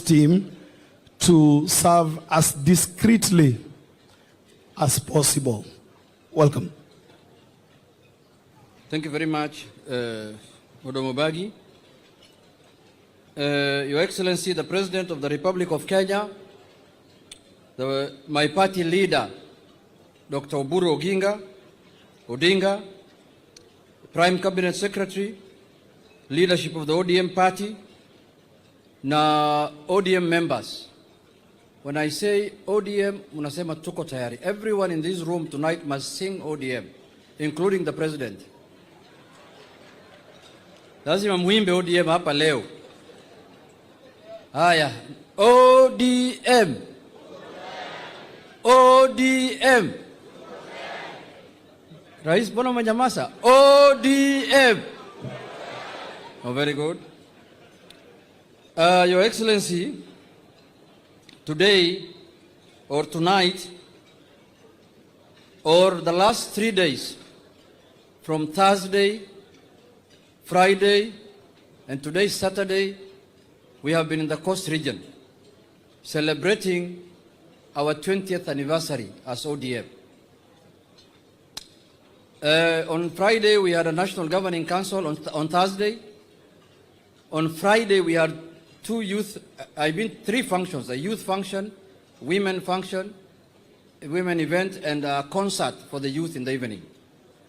team to serve as discreetly as possible. Welcome. Thank you very much, Odomobagi. Your Excellency, the President of the Republic of Kenya, my party leader, Dr. Oburu Odinga, Prime Cabinet Secretary, leadership of the ODM party, na ODM members. When I say ODM, unasema tuko tayari. Everyone in this room tonight must sing ODM, including the President. Lazima muimbe ODM hapa leo. Haya, ODM. ODM. Rais, mbona mnyamaza? ODM. Oh, very good. Your Excellency, today or tonight or the last 3 days, from Thursday, Friday, and today Saturday, we have been in the Coast region celebrating our 20th anniversary as ODM. On Friday, we had a National Governing Council. On Thursday, on Friday, we had three functions: a youth function, women function, a women event, and a concert for the youth in the evening.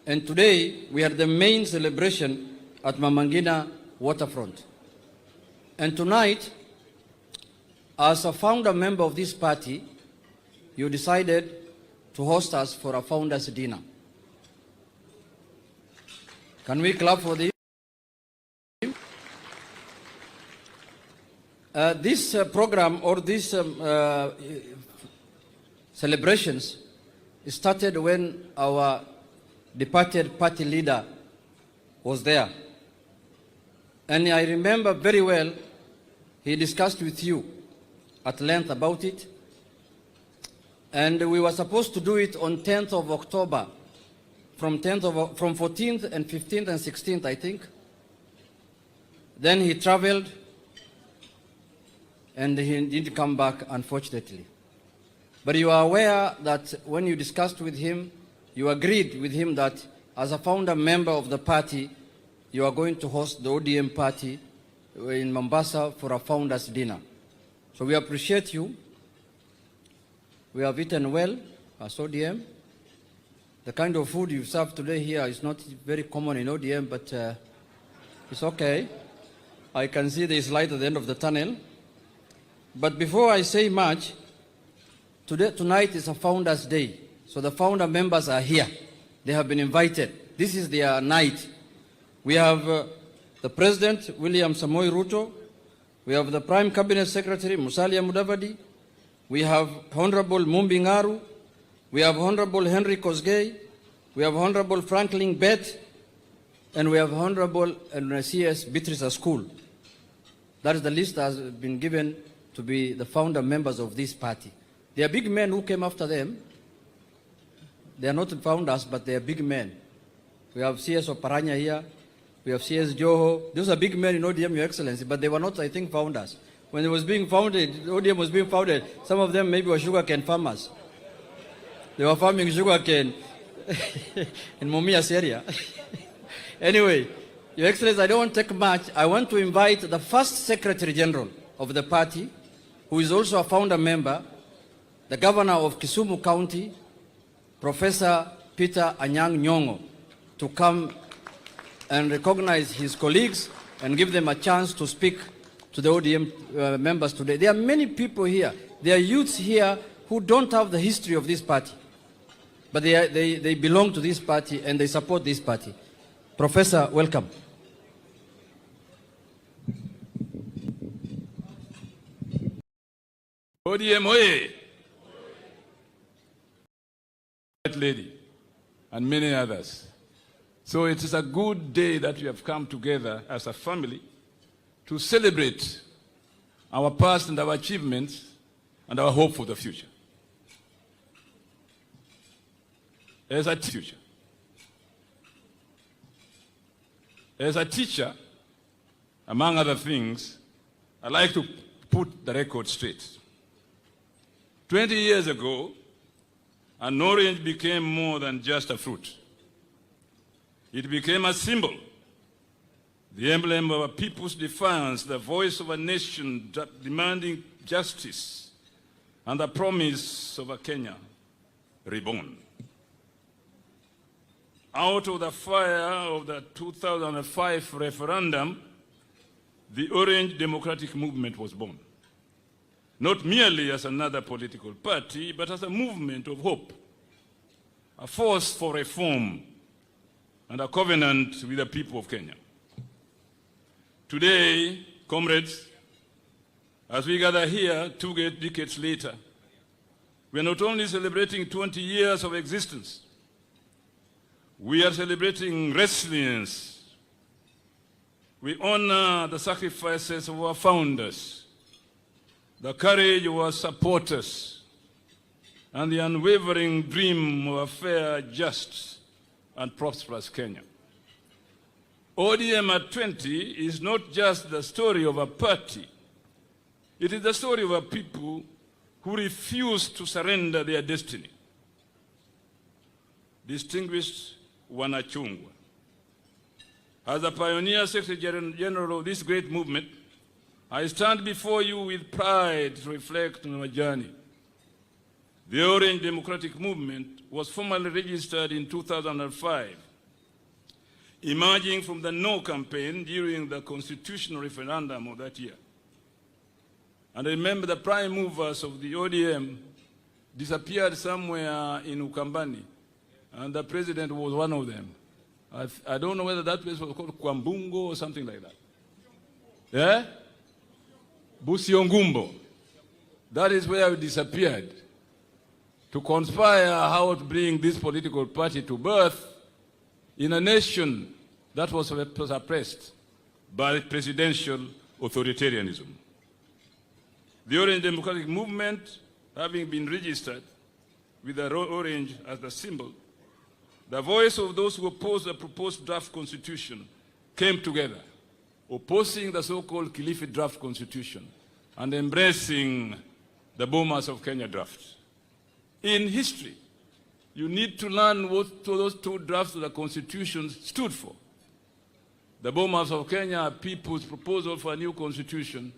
And today, we had the main celebration at Mamangina waterfront. And tonight, as a founder member of this party, you decided to host us for a founders dinner. Can we clap for this? This program or these celebrations started when our departed party leader was there. And I remember very well, he discussed with you at length about it. And we were supposed to do it on 10th of October, from 14th and 15th and 16th, I think. Then he traveled and he didn't come back, unfortunately. But you are aware that when you discussed with him, you agreed with him that as a founder member of the party, you are going to host the ODM party in Mombasa for a founders dinner. So we appreciate you. We have eaten well as ODM. The kind of food you served today here is not very common in ODM, but it's okay. I can see there is light at the end of the tunnel. But before I say much, tonight is a Founders Day. So the founder members are here. They have been invited. This is their night. We have the President, William Samoei Ruto. We have the Prime Cabinet Secretary, Musalia Mudavadi. We have Honorable Mumbi Ngaru. We have Honorable Henry Kosgei. We have Honorable Franklin Bett. And we have Honorable CS Beatrice School. That is the list that has been given to be the founder members of this party. They are big men who came after them. They are not founders, but they are big men. We have CS Oparanya here. We have CS Joho. Those are big men in ODM, Your Excellency, but they were not, I think, founders. When it was being founded, ODM was being founded, some of them maybe were sugarcane farmers. They were farming sugarcane in Mumias area. Anyway, Your Excellency, I don't want to take much. I want to invite the first Secretary General of the party, who is also a founder member, the Governor of Kisumu County, Professor Peter Anyang' Nyong'o, to come and recognize his colleagues and give them a chance to speak to the ODM members today. There are many people here. There are youths here who don't have the history of this party, but they belong to this party and they support this party. Professor, welcome. ODM, oye! Lady and many others. So it is a good day that we have come together as a family to celebrate our past and our achievements and our hope for the future. As a teacher, among other things, I like to put the record straight. 20 years ago, an orange became more than just a fruit. It became a symbol, the emblem of a people's defiance, the voice of a nation demanding justice, and the promise of a Kenya reborn. Out of the fire of the 2005 referendum, the Orange Democratic Movement was born. Not merely as another political party, but as a movement of hope, a force for reform, and a covenant with the people of Kenya. Today, comrades, as we gather here 2 decades later, we are not only celebrating 20 years of existence, we are celebrating resilience. We honor the sacrifices of our founders, the courage of our supporters, and the unwavering dream of a fair, just, and prosperous Kenya. ODM at 20 is not just the story of a party. It is the story of a people who refuse to surrender their destiny. Distinguished Wanachungwa, as the pioneer Secretary General of this great movement, I stand before you with pride to reflect on our journey. The Orange Democratic Movement was formally registered in 2005, emerging from the No campaign during the constitutional referendum of that year. And I remember the prime movers of the ODM disappeared somewhere in Ukambani, and the president was one of them. I don't know whether that place was called Kwambungo or something like that. Yeah? Busiongumbo. That is where we disappeared to conspire how to bring this political party to birth in a nation that was suppressed by presidential authoritarianism. The Orange Democratic Movement, having been registered with the orange as the symbol, the voice of those who opposed the proposed draft constitution came together, opposing the so-called Kilifi draft constitution and embracing the Bomas of Kenya draft. In history, you need to learn what those two drafts of the constitution stood for. The Bomas of Kenya are people's proposal for a new constitution.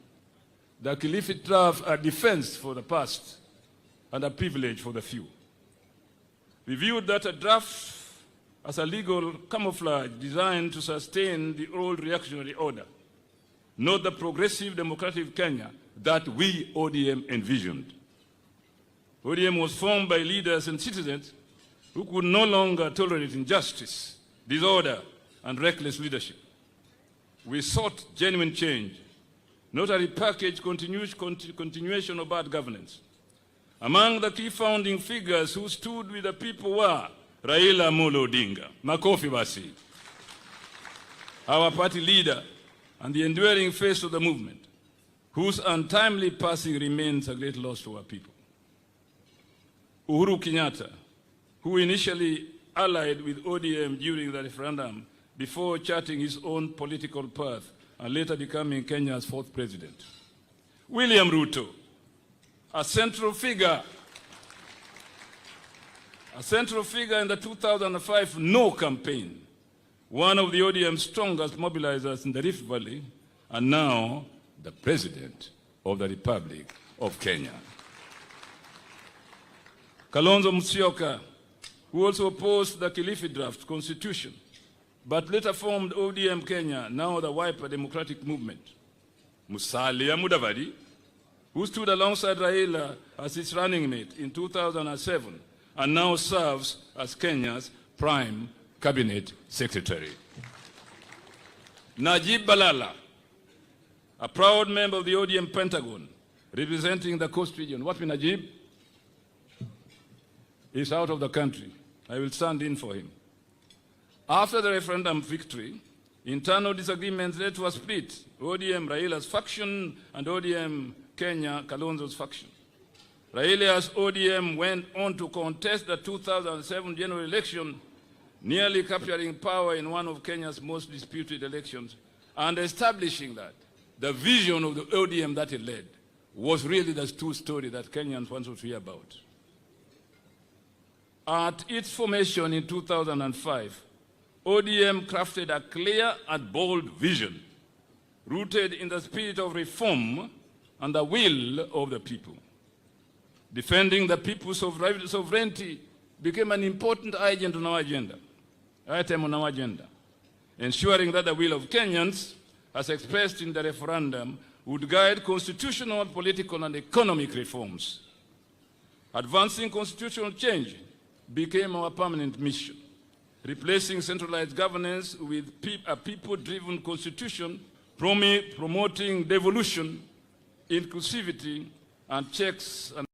The Kilifi draft are defense for the past and a privilege for the few. We viewed that a draft as a legal camouflage designed to sustain the old reactionary order, not the progressive democratic Kenya that we, ODM, envisioned. ODM was formed by leaders and citizens who could no longer tolerate injustice, disorder, and reckless leadership. We sought genuine change, not a repackaged continuation of bad governance. Among the key founding figures who stood with the people were Raila Amolo Odinga, Makofi Basi, our party leader and the enduring face of the movement, whose untimely passing remains a great loss to our people. Uhuru Kenyatta, who initially allied with ODM during the referendum before charting his own political path and later becoming Kenya's 4th president. William Ruto, a central figure in the 2005 No campaign, one of the ODM's strongest mobilizers in the Rift Valley, and now the President of the Republic of Kenya. Kalonzo Musyoka, who also opposed the Kilifi draft constitution, but later formed ODM Kenya, now the Wiper Democratic Movement. Musalia Mudavadi, who stood alongside Raila as his running mate in 2007, and now serves as Kenya's Prime Cabinet Secretary. Najib Balala, a proud member of the ODM Pentagon, representing the Coast region. What Najib? He's out of the country. I will stand in for him. After the referendum victory, internal disagreements led to a split. ODM Raila's faction and ODM Kenya Kalonzo's faction. Raila's ODM went on to contest the 2007 general election, nearly capturing power in one of Kenya's most disputed elections and establishing that the vision of the ODM that it led, was really the true story that Kenyans wanted to hear about. At its formation in 2005, ODM crafted a clear and bold vision rooted in the spirit of reform and the will of the people. Defending the people's sovereignty became an important item on our agenda, ensuring that the will of Kenyans, as expressed in the referendum, would guide constitutional, political, and economic reforms. Advancing constitutional change became our permanent mission, replacing centralized governance with a people-driven constitution, promoting devolution, inclusivity, and checks and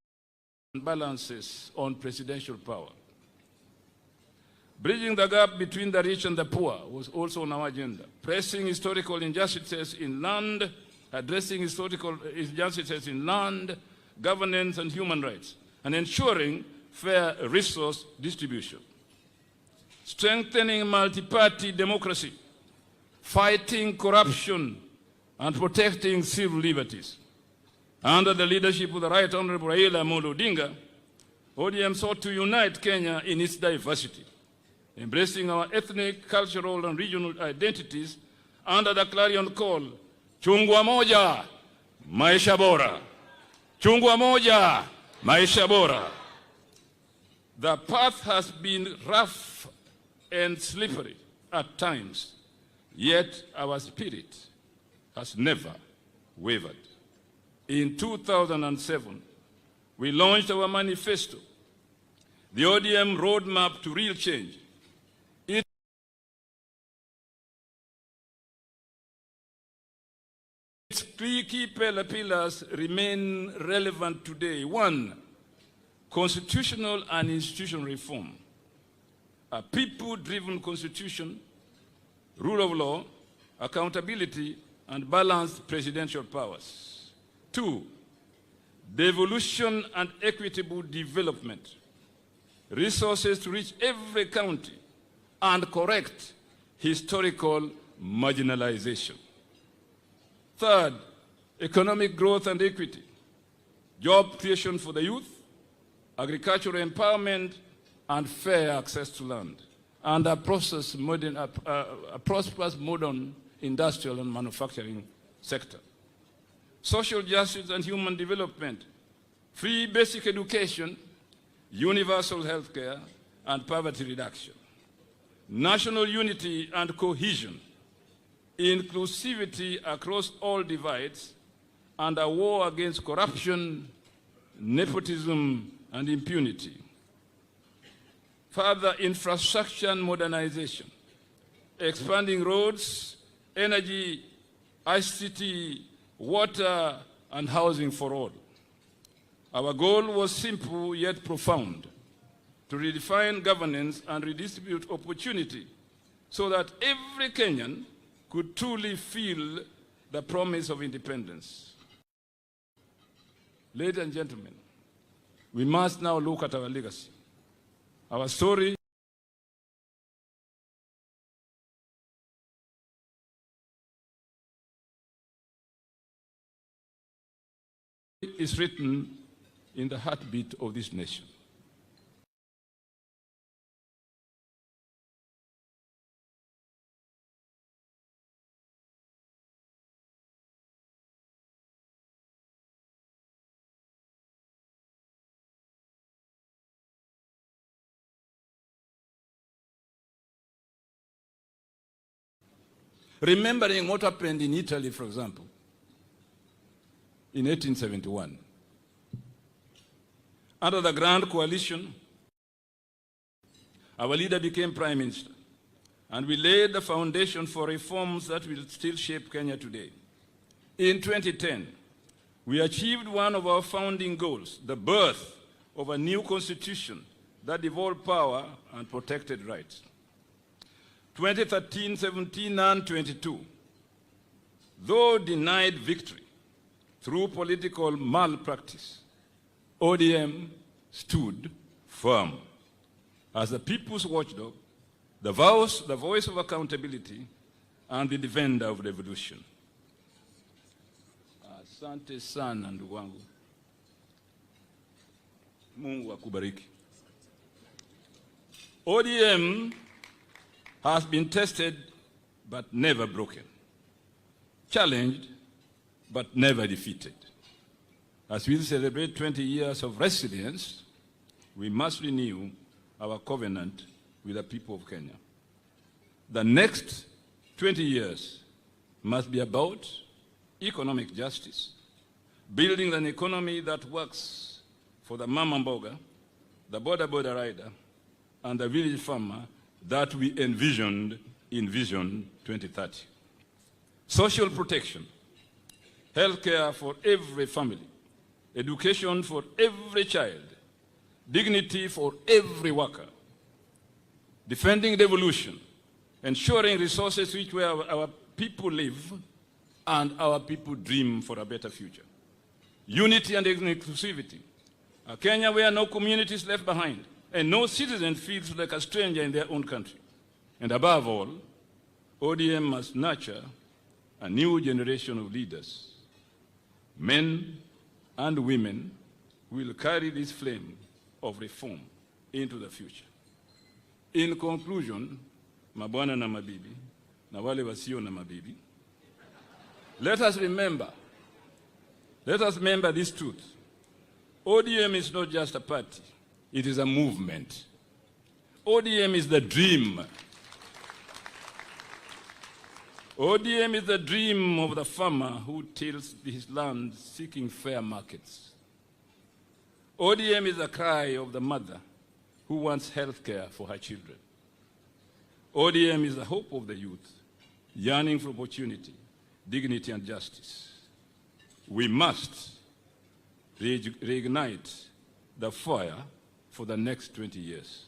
balances on presidential power. Bridging the gap between the rich and the poor was also on our agenda. Pressing historical injustices in land, addressing historical injustices in land, governance, and human rights, and ensuring fair resource distribution. Strengthening multi-party democracy, fighting corruption, and protecting civil liberties. Under the leadership of the Right Honorable Raila Amolo Odinga, ODM sought to unite Kenya in its diversity, embracing our ethnic, cultural, and regional identities under the clarion call, Chungwa moja, maisha bora. Chungwa moja, maisha bora. The path has been rough and slippery at times, yet our spirit has never wavered. In 2007, we launched our manifesto, the ODM Roadmap to Real Change. Its three key pillars remain relevant today. One, constitutional and institutional reform. A people-driven constitution, rule of law, accountability, and balanced presidential powers. Two, devolution and equitable development. Resources to reach every county and correct historical marginalization. Third, economic growth and equity. Job creation for the youth, agricultural empowerment, and fair access to land, and a prosperous modern industrial and manufacturing sector. Social justice and human development, free basic education, universal health care, and poverty reduction. National unity and cohesion, inclusivity across all divides, and a war against corruption, nepotism, and impunity. Further infrastructure and modernization, expanding roads, energy, ICT, water, and housing for all. Our goal was simple yet profound: to redefine governance and redistribute opportunity so that every Kenyan could truly feel the promise of independence. Ladies and gentlemen, we must now look at our legacy. Our story is written in the heartbeat of this nation. Remembering what happened in Italy, for example, in 1871. Under the Grand Coalition, our leader became Prime Minister, and we laid the foundation for reforms that will still shape Kenya today. In 2010, we achieved one of our founding goals, the birth of a new constitution that devolved power and protected rights. 2013, 17, and 22, though denied victory through political malpractice, ODM stood firm as the people's watchdog, the voice of accountability, and the defender of revolution. As Asante sana ndugu wangu. Mungu akubariki. ODM has been tested but never broken. Challenged but never defeated. As we celebrate 20 years of resilience, we must renew our covenant with the people of Kenya. The next 20 years must be about economic justice, building an economy that works for the mama mboga, the boda rider, and the village farmer that we envisioned in Vision 2030. Social protection, healthcare for every family, education for every child, dignity for every worker, defending devolution, ensuring resources which where our people live and our people dream for a better future. Unity and inclusivity. A Kenya where no community is left behind and no citizen feels like a stranger in their own country. And above all, ODM must nurture a new generation of leaders, men and women who will carry this flame of reform into the future. In conclusion, mabwana na mabibi, na wale wasio na mabibi, let us remember this truth. ODM is not just a party, it is a movement. ODM is the dream. ODM is the dream of the farmer who tills his land seeking fair markets. ODM is the cry of the mother who wants health care for her children. ODM is the hope of the youth, yearning for opportunity, dignity, and justice. We must reignite the fire for the next 20 years,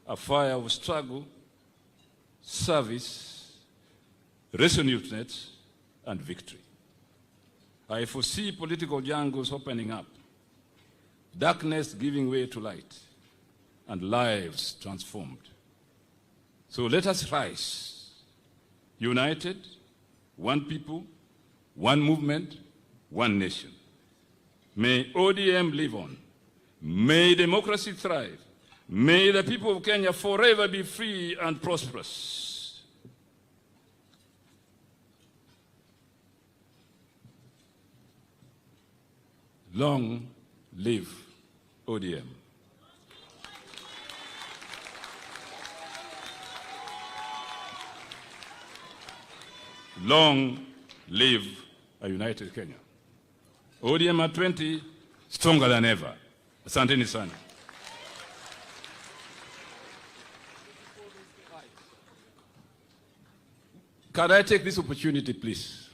a fire of struggle, service, resoluteness, and victory. I foresee political jungles opening up, darkness giving way to light, and lives transformed. So let us rise, united, one people, one movement, one nation. May ODM live on. May democracy thrive. May the people of Kenya forever be free and prosperous. Long live ODM. Long live a united Kenya. ODM at 20, stronger than ever. Asanteni sana. Can I take this opportunity, please,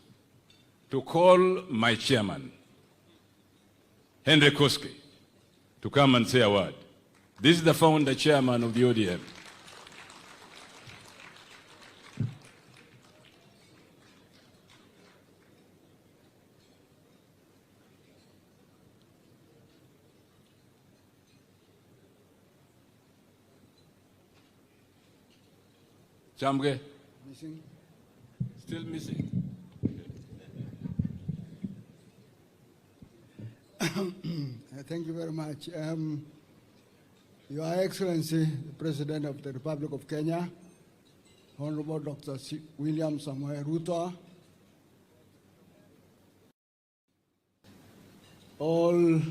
to call my chairman, Henry Koski, to come and say a word. This is the founder chairman of the ODM. Chamge? Missing. Still missing. Thank you very much. Your Excellency, the President of the Republic of Kenya, Honorable Dr. William Samoei Ruto, all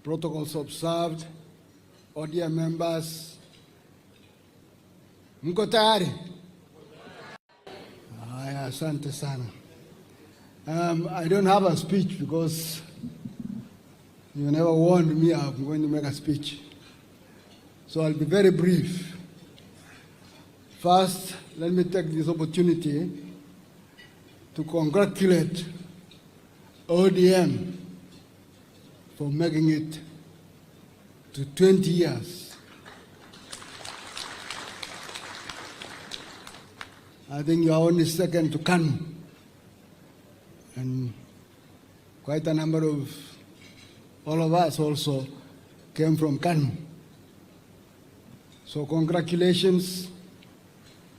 protocols observed, ODM members, mko tayari? Haya, asante sana. I don't have a speech because you never warned me I'm going to make a speech. So I'll be very brief. First, let me take this opportunity to congratulate ODM for making it to 20 years. I think you are only second to KANU. And quite a number of all of us also came from KANU. So congratulations,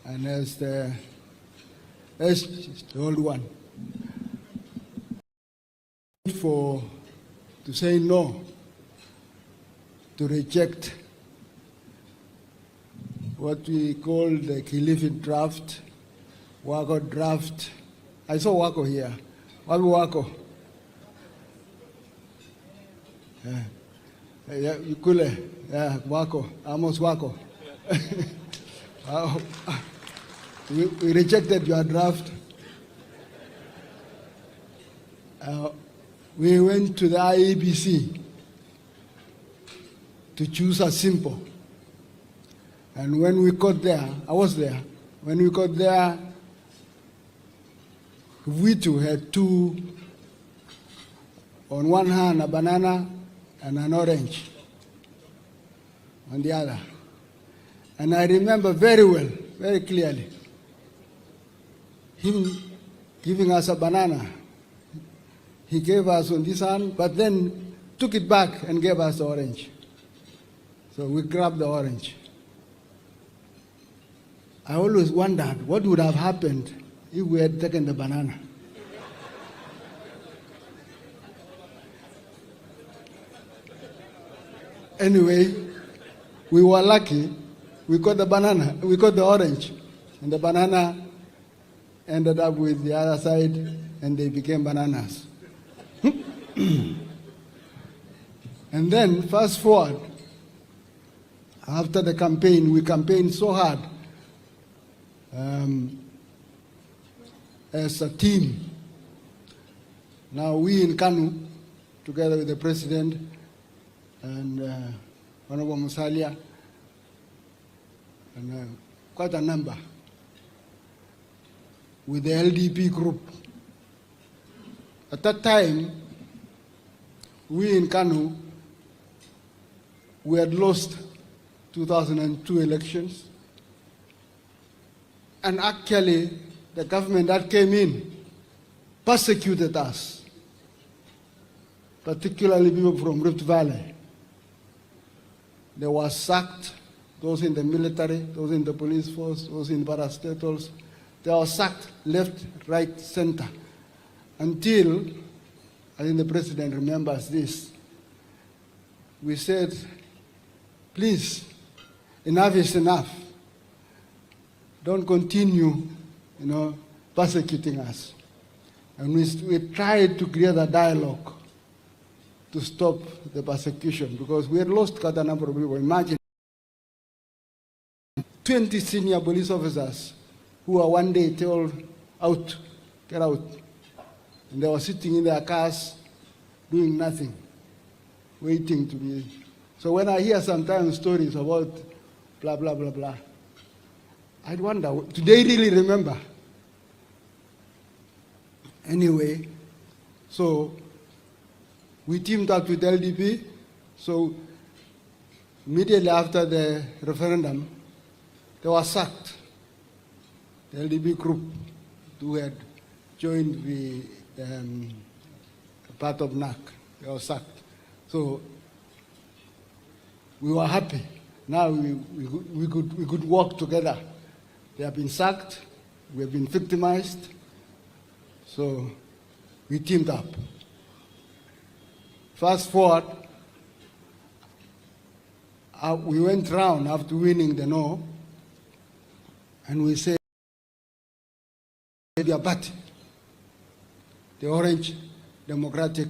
and as the old one. to say no, to reject what we call the Kilifi draft, Wako draft. I saw Wako here. Wapi Wako? Yeah, Kule, yeah, Wako, Amos Wako. We rejected your draft. We went to the IEBC to choose a symbol. And when we got there, I was there, when we got there, we too had two, on one hand a banana and an orange on the other. And I remember very well, very clearly, him giving us a banana. He gave us on this hand, but then took it back and gave us the orange. So we grabbed the orange. I always wondered what would have happened if we had taken the banana. Anyway, we were lucky. We got the banana, we got the orange, and the banana ended up with the other side, and they became bananas. And then, fast forward, after the campaign, we campaigned so hard as a team. Now we in Kanu, together with the President and Honorable Musalia, and quite a number, with the LDP group. At that time, we in Kanu, we had lost 2002 elections, and actually the government that came in persecuted us, particularly people from Rift Valley. They were sacked, those in the military, those in the police force, those in parastatals. They were sacked left, right, center, until, I think the President remembers this, we said, please, enough is enough. Don't continue, persecuting us. And we tried to create a dialogue to stop the persecution, because we had lost quite a number of people. Imagine 20 senior police officers who were one day told, out, get out. And they were sitting in their cars doing nothing, waiting to be. So when I hear sometimes stories about blah, blah, blah, blah, I'd wonder, do they really remember? Anyway, so we teamed up with LDP. So immediately after the referendum, they were sacked. The LDP group who had joined the part of NAC, they were sacked. So we were happy. Now we could work together. They have been sacked, we have been victimized, so we teamed up. Fast forward, we went round after winning the no, and we said, your party, the Orange Democratic,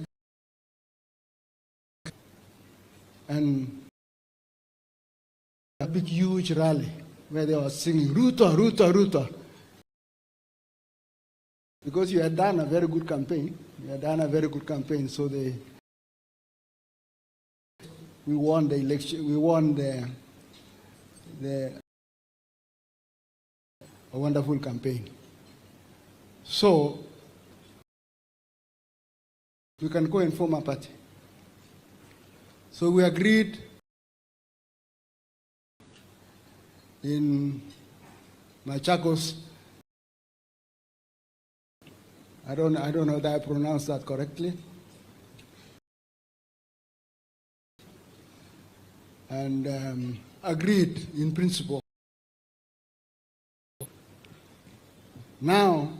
and a big, huge rally where they were singing, Ruto, Ruto, Ruto. Because you had done a very good campaign. So we won the election, we won a wonderful campaign. So we can go and form a party. So we agreed in Machakos. I don't know that I pronounced that correctly. And agreed in principle. Now,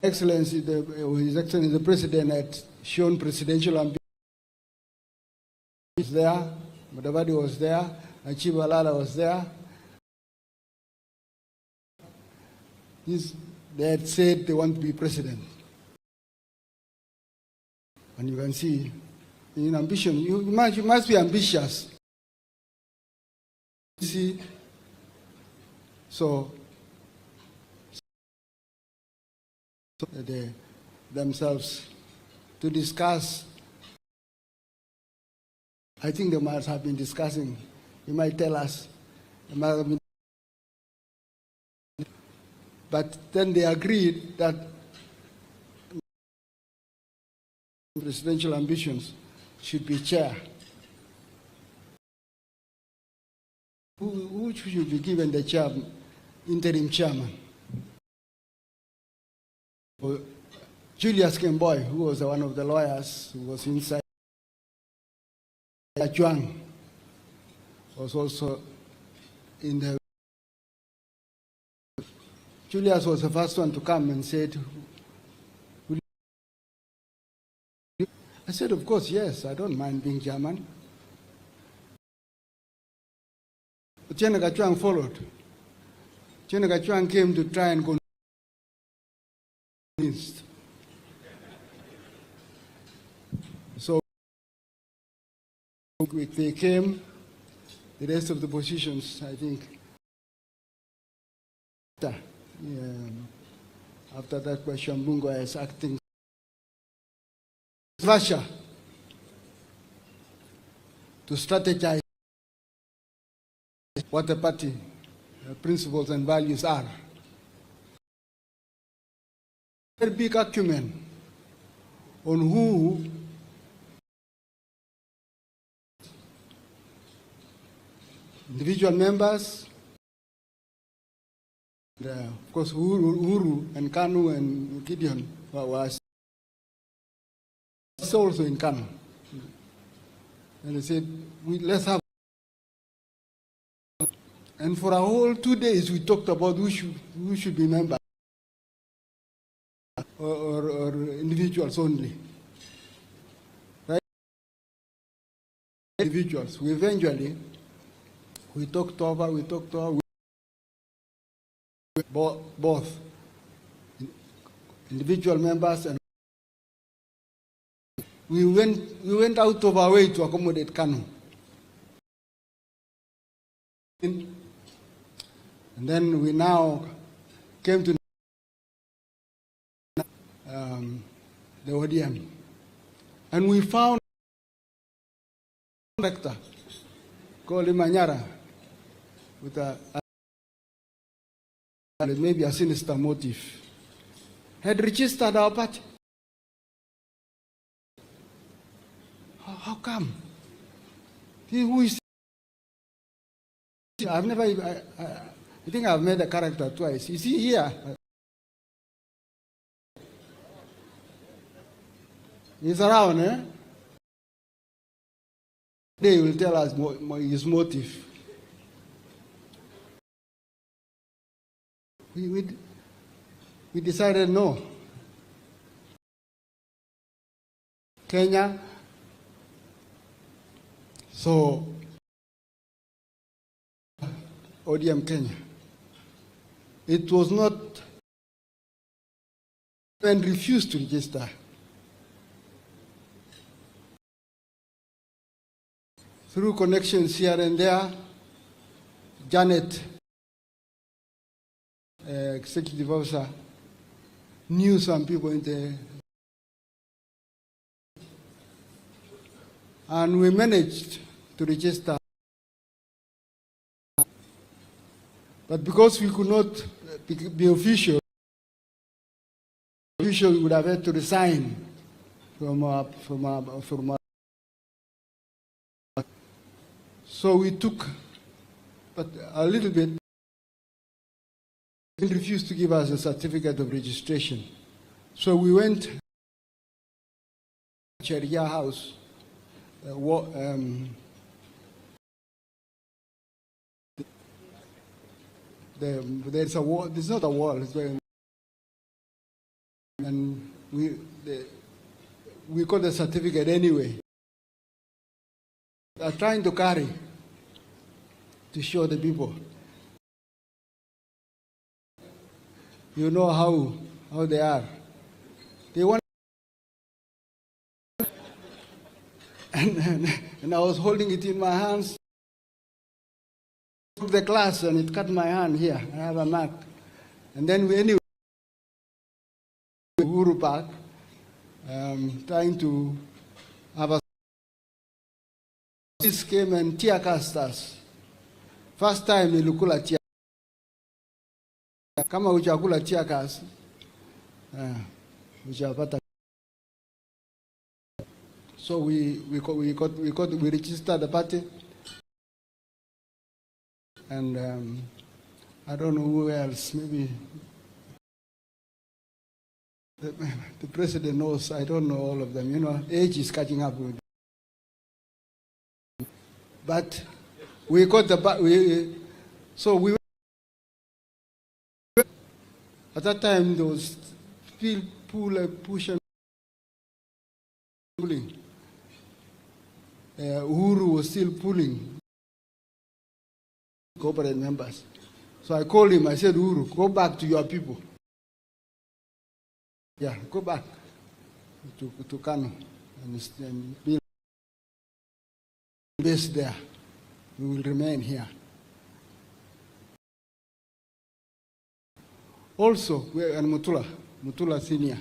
Excellency, His Excellency the President had shown presidential ambition. Was there, Mudavadi was there, Achieve Alala was there. They had said they want to be president. And you can see, in ambition, you must be ambitious. See, so they themselves to discuss. I think they must have been discussing. He might tell us. They might have been, but then they agreed that presidential ambitions should be chair. Who should be given the chair, interim chairman? Julius Kemboy, who was one of the lawyers who was inside. Chuang was also in the. Julius was the first one to come and said, I said, of course, yes, I don't mind being chairman. But Chenega Chuang followed. Chenega Chuang came to try and convince. So they came, the rest of the positions, I think, after that question, Bungo is acting. Russia to strategize what the party principles and values are. Very big acumen on who individual members, and, of course, Uhuru and Kanu and Gideon was also in Kanu. And they said, let's have. And for a whole 2 days, we talked about who should be members or individuals only. Right? Individuals. We eventually, we talked over both individual members, and we went out of our way to accommodate Kanu. And then we now came to the ODM. And we found a director called Imanyara with maybe a sinister motive, had registered our party. How come? Who is? I've never. I think I've met the character twice. Is he here? He's around, eh? They will tell us his motive. We decided no. Kenya. So, ODM Kenya. It was not, and refused to register. Through connections here and there, Janet, executive officer, knew some people in the, and we managed to register. But because we could not be official, we would have had to resign from our. So we took, but a little bit, they refused to give us a certificate of registration. So we went to Sharia house. There's a wall. There's not a wall. It's very, we got the certificate anyway. They're trying to carry to show the people. You know how they are. They want, and I was holding it in my hands. Took the class and it cut my hand here. I have a mark. And then anyway, Uhuru Park, trying to have a. This came and tear gassed us. First time nilikula tear. Kama hujakula tear gas, hujapata. So we registered the party, and I don't know who else. Maybe the president knows. I don't know all of them. You know, age is catching up with. But we got the so we. At that time, there was still push and pulling. Uhuru was still pulling corporate members. So I called him, I said, Uhuru, go back to your people. Yeah, go back to Kano and be based there. We will remain here. Also, and Mutula Senior,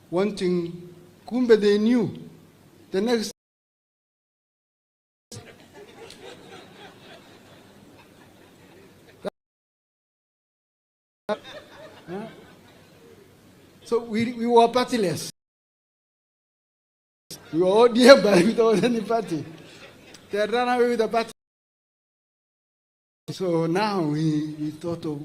one thing, kumbe they knew. The next, so we were partyless. We were ODM, but without any party. They had run away with the party. So now we thought of,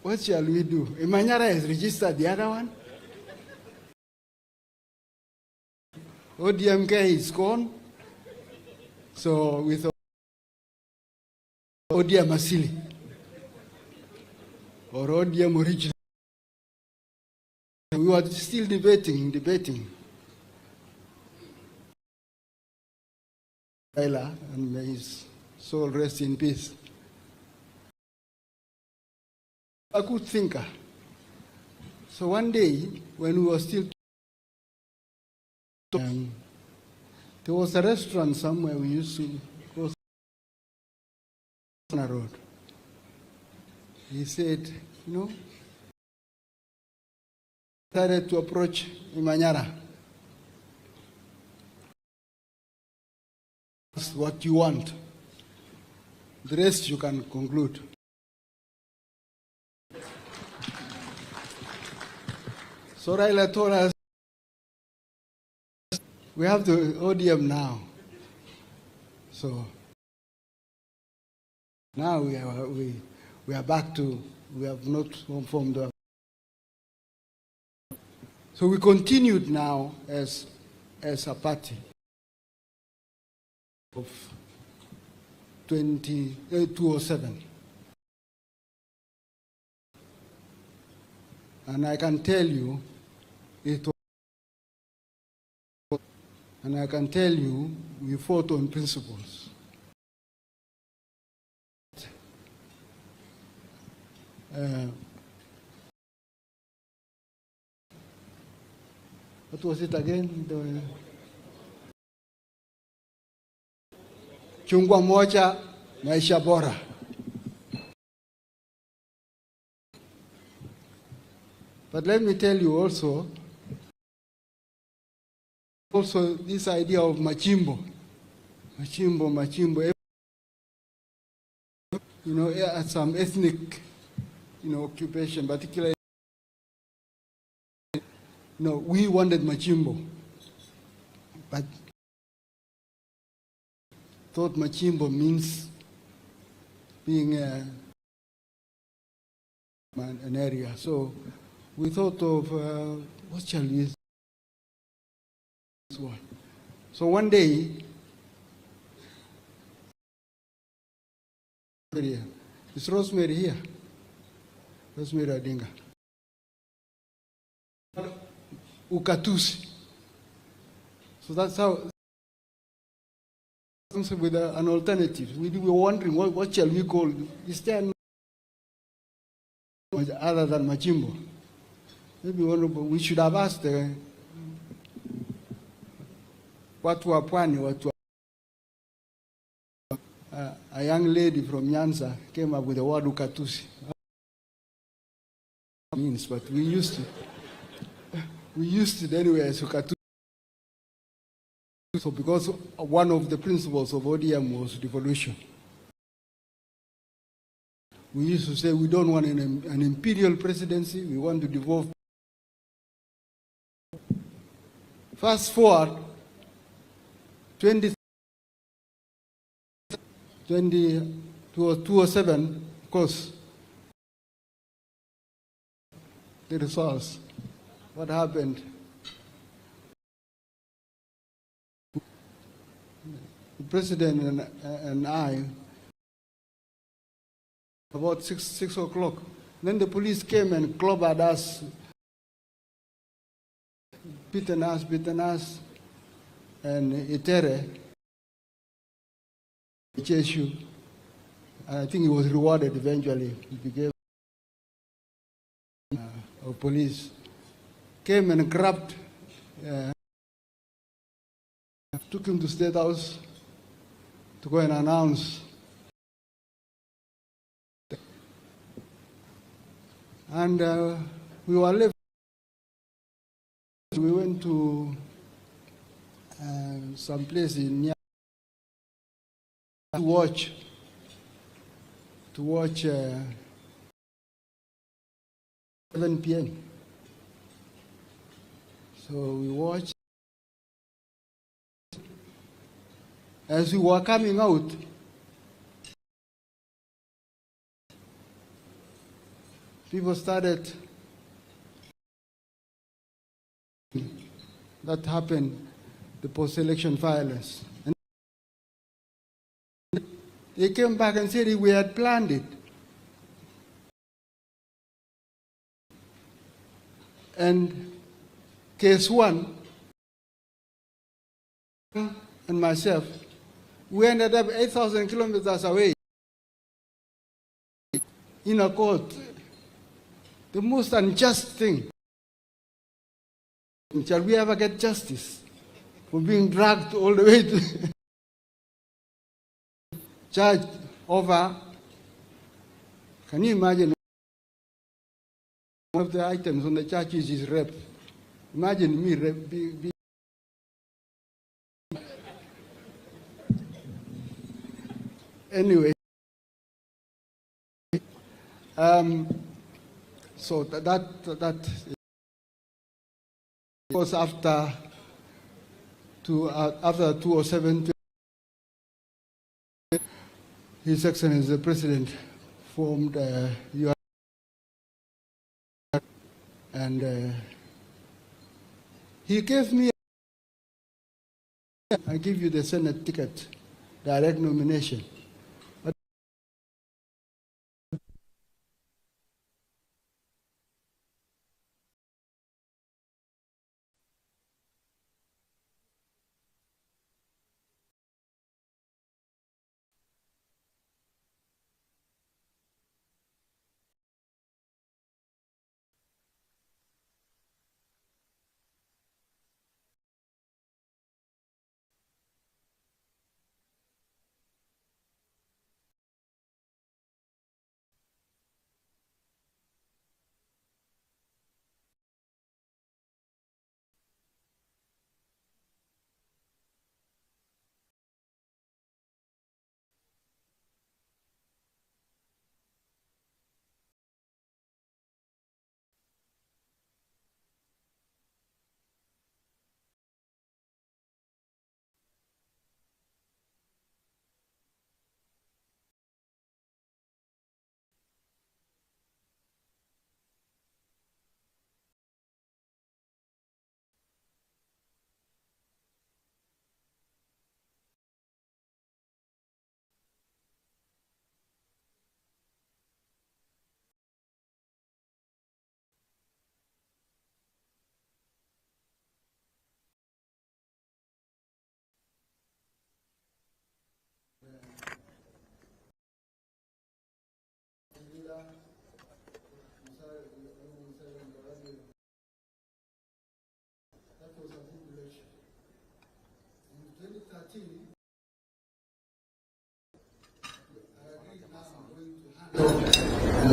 what shall we do? Imanyara has registered the other one. ODMK is gone. So we thought ODM Asili or ODM original. We were still debating. And may his soul rest in peace. A good thinker. So one day, when we were still there was a restaurant somewhere we used to go on a road. He said, you know, started to approach Imanyara. What you want. The rest you can conclude. So Raila told us, we have the ODM now. So now we are back to, we have not formed up. So we continued now as a party of 2007. And I can tell you, we fought on principles. What was it again? Chungwa moja, maisha bora. But let me tell you also this idea of machimbo. You know, some ethnic, occupation, particularly, we wanted machimbo, but thought machimbo means being an area. So we thought of what shall we use this one. So one day, Is Rosemary here? Rosemary Adinga. Ukatusi. So that's how, with an alternative. We were wondering, what shall we call? Is there other than Machimbo? Maybe we should have asked watu wa pwani, a young lady from Nyanza came up with the word ukatusi. Means, but we used it anyway as ukatusi. So because one of the principles of ODM was devolution. We used to say we don't want an imperial presidency, we want to devolve. Fast forward 2007, of course, the results, what happened? The president and I, about 6 o'clock. Then the police came and clobbered us, beaten us, and Itere, Cheshu, I think he was rewarded eventually. He became of police, came and grabbed, took him to State House to go and announce. And we were left. We went to some place in near to watch 7 p.m. So we watched. As we were coming out, people started. That happened, the post-election violence. And they came back and said we had planned it. And case one, and myself, we ended up 8,000 kilometers away in a court. The most unjust thing. Shall we ever get justice for being dragged all the way to charged over? Can you imagine? One of the items on the charges is rape. Imagine me rape. Anyway, so that was after 2007. His Excellency the President formed and he gave me. I give you the Senate ticket, direct nomination.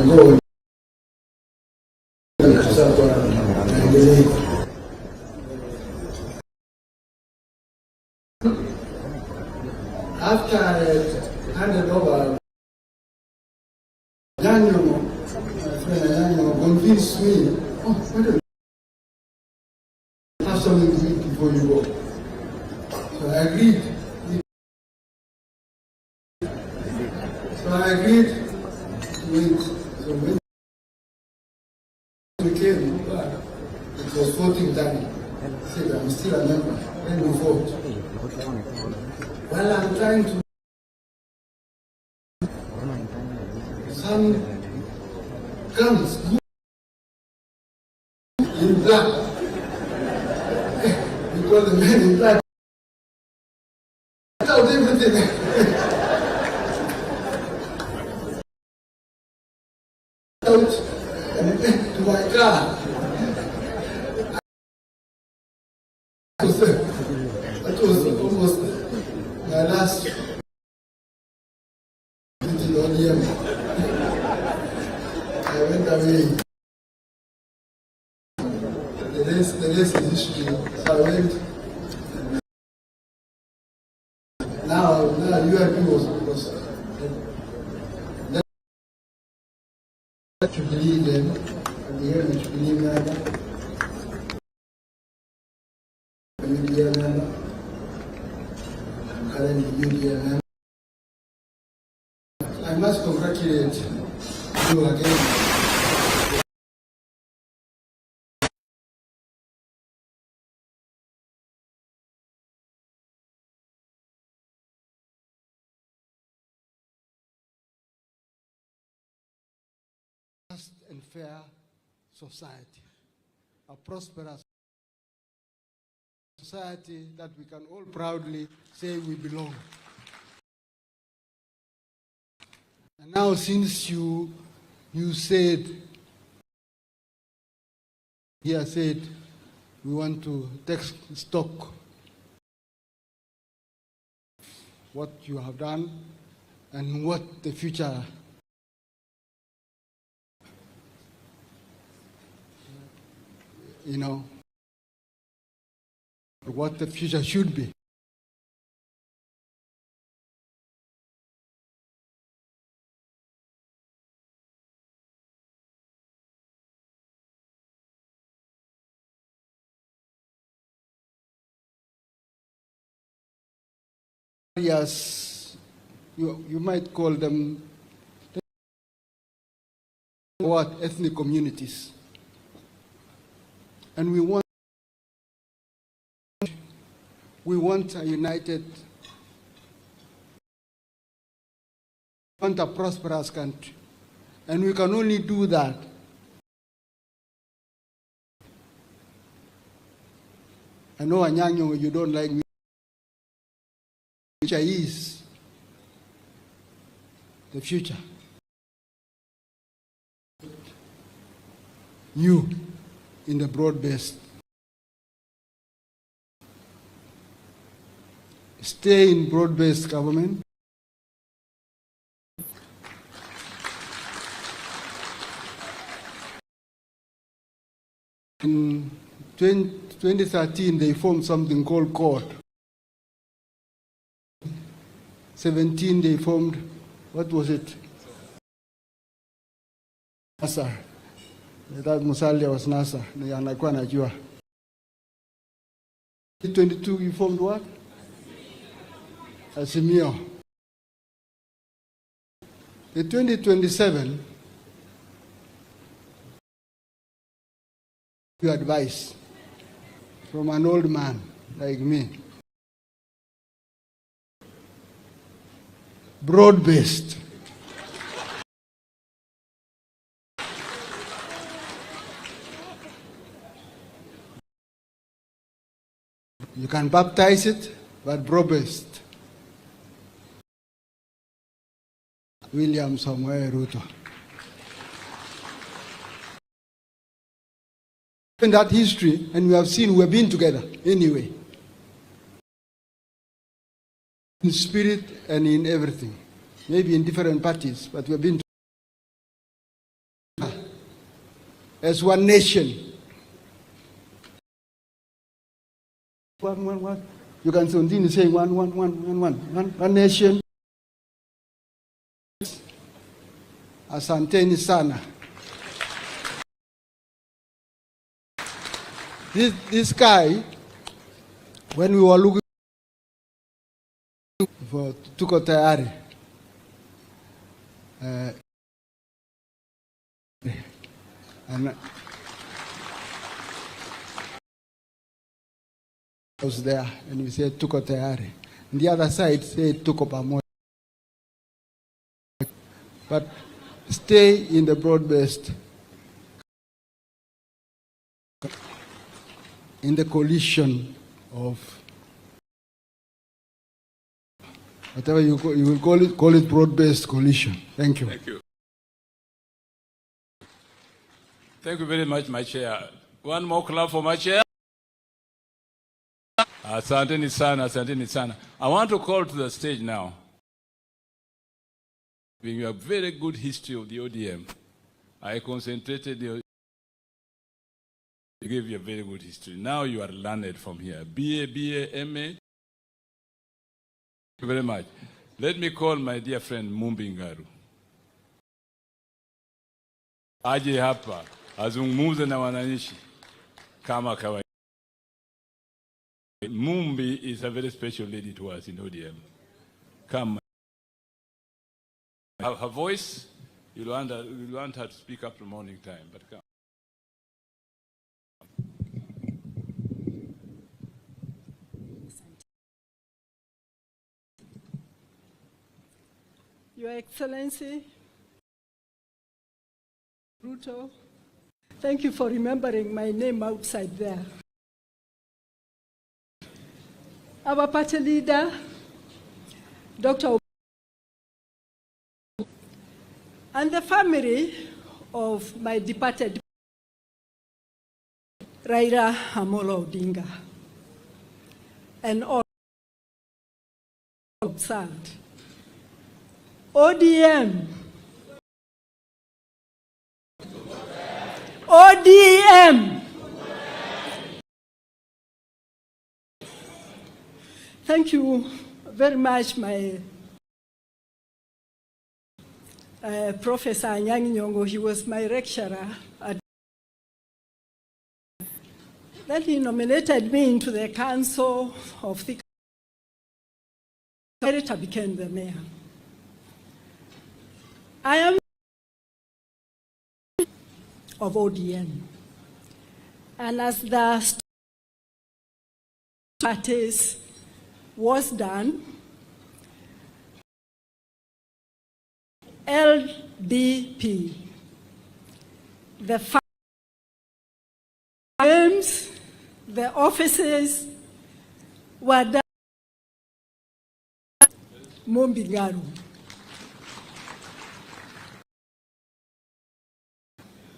go. After I handed over, Daniel, my friend Daniel, convinced me, oh, why don't you have something to eat before you go? So I agreed. to eat. So when we came, it was voting time. I said, I'm still a member. Let me vote. While I'm trying to some guns in black. We call the men in black. Out everything. Out to my car. That was almost my last meeting ODM. I went away. The rest is history. So I went. Now URP was to believe them, and the head which believe member, UDM member, I'm currently UDM member. I must congratulate you again. And fair society, a prosperous society that we can all proudly say we belong. And now, since you said, we want to take stock what you have done and what the future what the future should be. Yes, you might call them what ethnic communities. And we want a united, want a prosperous country. And we can only do that I know, Anyang, you don't like me, which is the future. You in the broad-based. Stay in broad-based government. In 2013, they formed something called CORD. 2017, they formed, what was it? NASA. That Musalia was NASA. 2022, we formed what? Asimio. The 2027, your advice from an old man like me. Broad-based. You can baptize it, but broad-based. William Samuel Ruto. In that history, and we have seen we've been together anyway. In spirit and in everything. Maybe in different parties, but we've been together. as one nation. One. You can continue saying one nation. Asanteni sana. This guy, when we were looking for tuko tayari, and I was there, and we said tuko tayari. And the other side said tuko pamoja. But stay in the broad-based, in the coalition of whatever you will call it broad-based coalition. Thank you. Thank you. Thank you very much, my chair. One more clap for my chair. Asanteni sana, asanteni sana. I want to call to the stage now. We have a very good history of the ODM. I concentrated you gave you a very good history. Now you are learned from here. BA, MA. Thank you very much. Let me call my dear friend Mumbi Ngaru. Aje hapa azungumze na wananchi kama kawaida. Mumbi is a very special lady to us in ODM. Come. Her voice, you'll want her to speak up the morning time, but come. Your Excellency, Ruto, thank you for remembering my name outside there. Our party leader, Dr. and the family of my departed Raila Amolo Odinga, and all observed. ODM. ODM. Thank you very much, my Professor Anyang' Nyong'o. He was my lecturer. Then he nominated me into the council of the later became the mayor. I am of ODM, and as the parties was done, LDP, the firms, the offices were done. Mumbi Ngaru.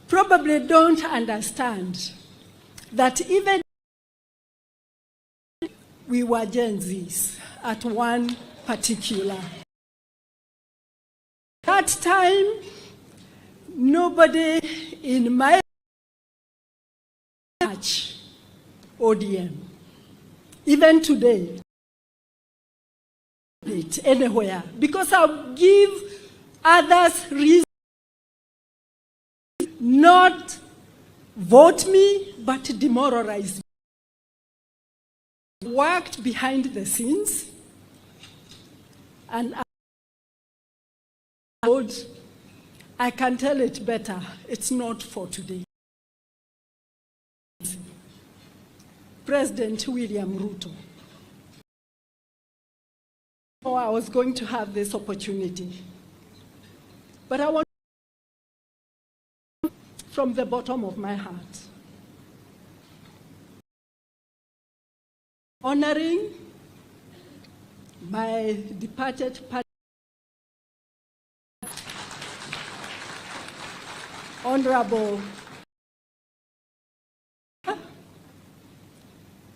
Probably don't understand that even we were Gen Zs at one particular. That time, nobody in my church, ODM, even today, anywhere, because I'll give others reason not vote me, but demoralize me. Worked behind the scenes, and I can tell it better. It's not for today. President William Ruto. Oh, I was going to have this opportunity, but I want from the bottom of my heart, honoring my departed party, Honorable.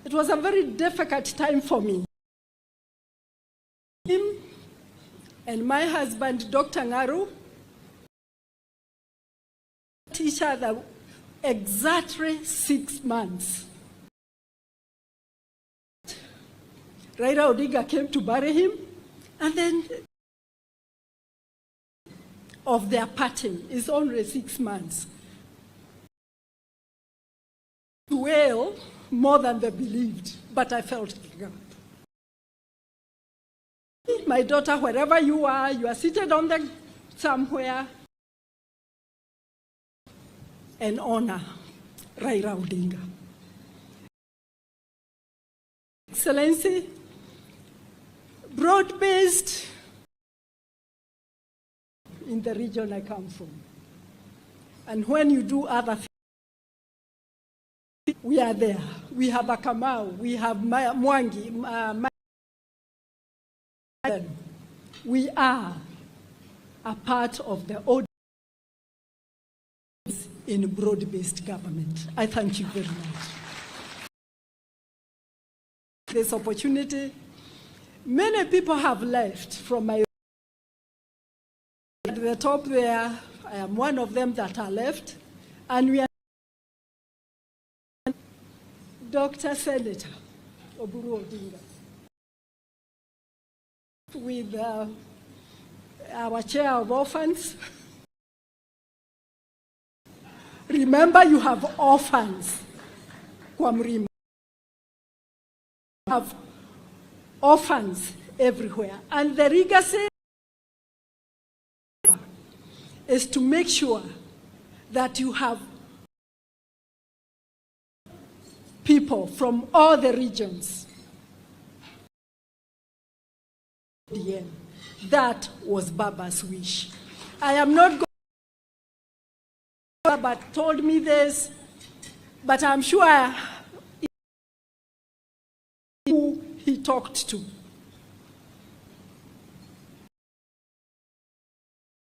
It was a very difficult time for me. Him and my husband, Dr. Ngaru, each other exactly 6 months. Raila Odinga came to bury him, and then of their parting is only 6 months. Well, more than they believed, but I felt God. My daughter, wherever you are seated on the somewhere, and honor Raila Odinga. Excellency, broad-based in the region I come from. And when you do other things, we are there. We have Akamau, we have Mwangi, we are a part of the ODM in broad-based government. I thank you very much. This opportunity, many people have left from my at the top there. I am one of them that are left, and we are Dr. Senator Oburu Odinga with our chair of orphans. Remember, you have orphans. You have orphans everywhere. And the legacy is to make sure that you have people from all the regions. ODM. That was Baba's wish. I am not going. Baba told me this, but I'm sure who he talked to.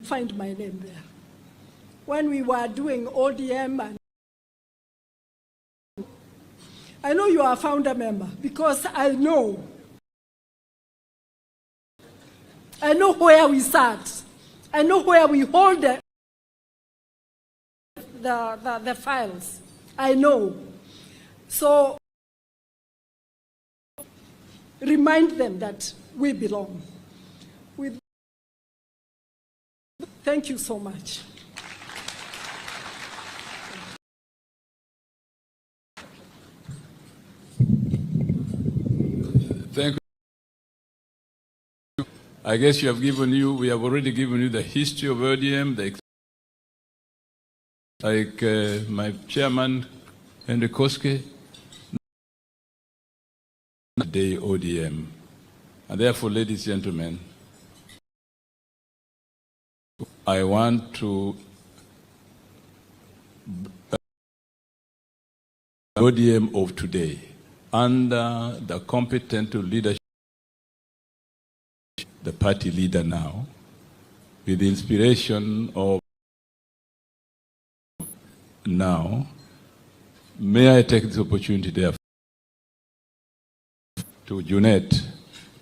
Find my name there. When we were doing ODM, and I know you are a founder member because I know where we sat. I know where we hold the files. I know. So remind them that we belong. Thank you so much. Thank you. I guess we have already given you the history of ODM, like my chairman, Henry Koske, day ODM. And therefore, ladies and gentlemen, I want to ODM of today, under the competent leadership, the party leader now, with the inspiration of now, may I take this opportunity therefore to Junet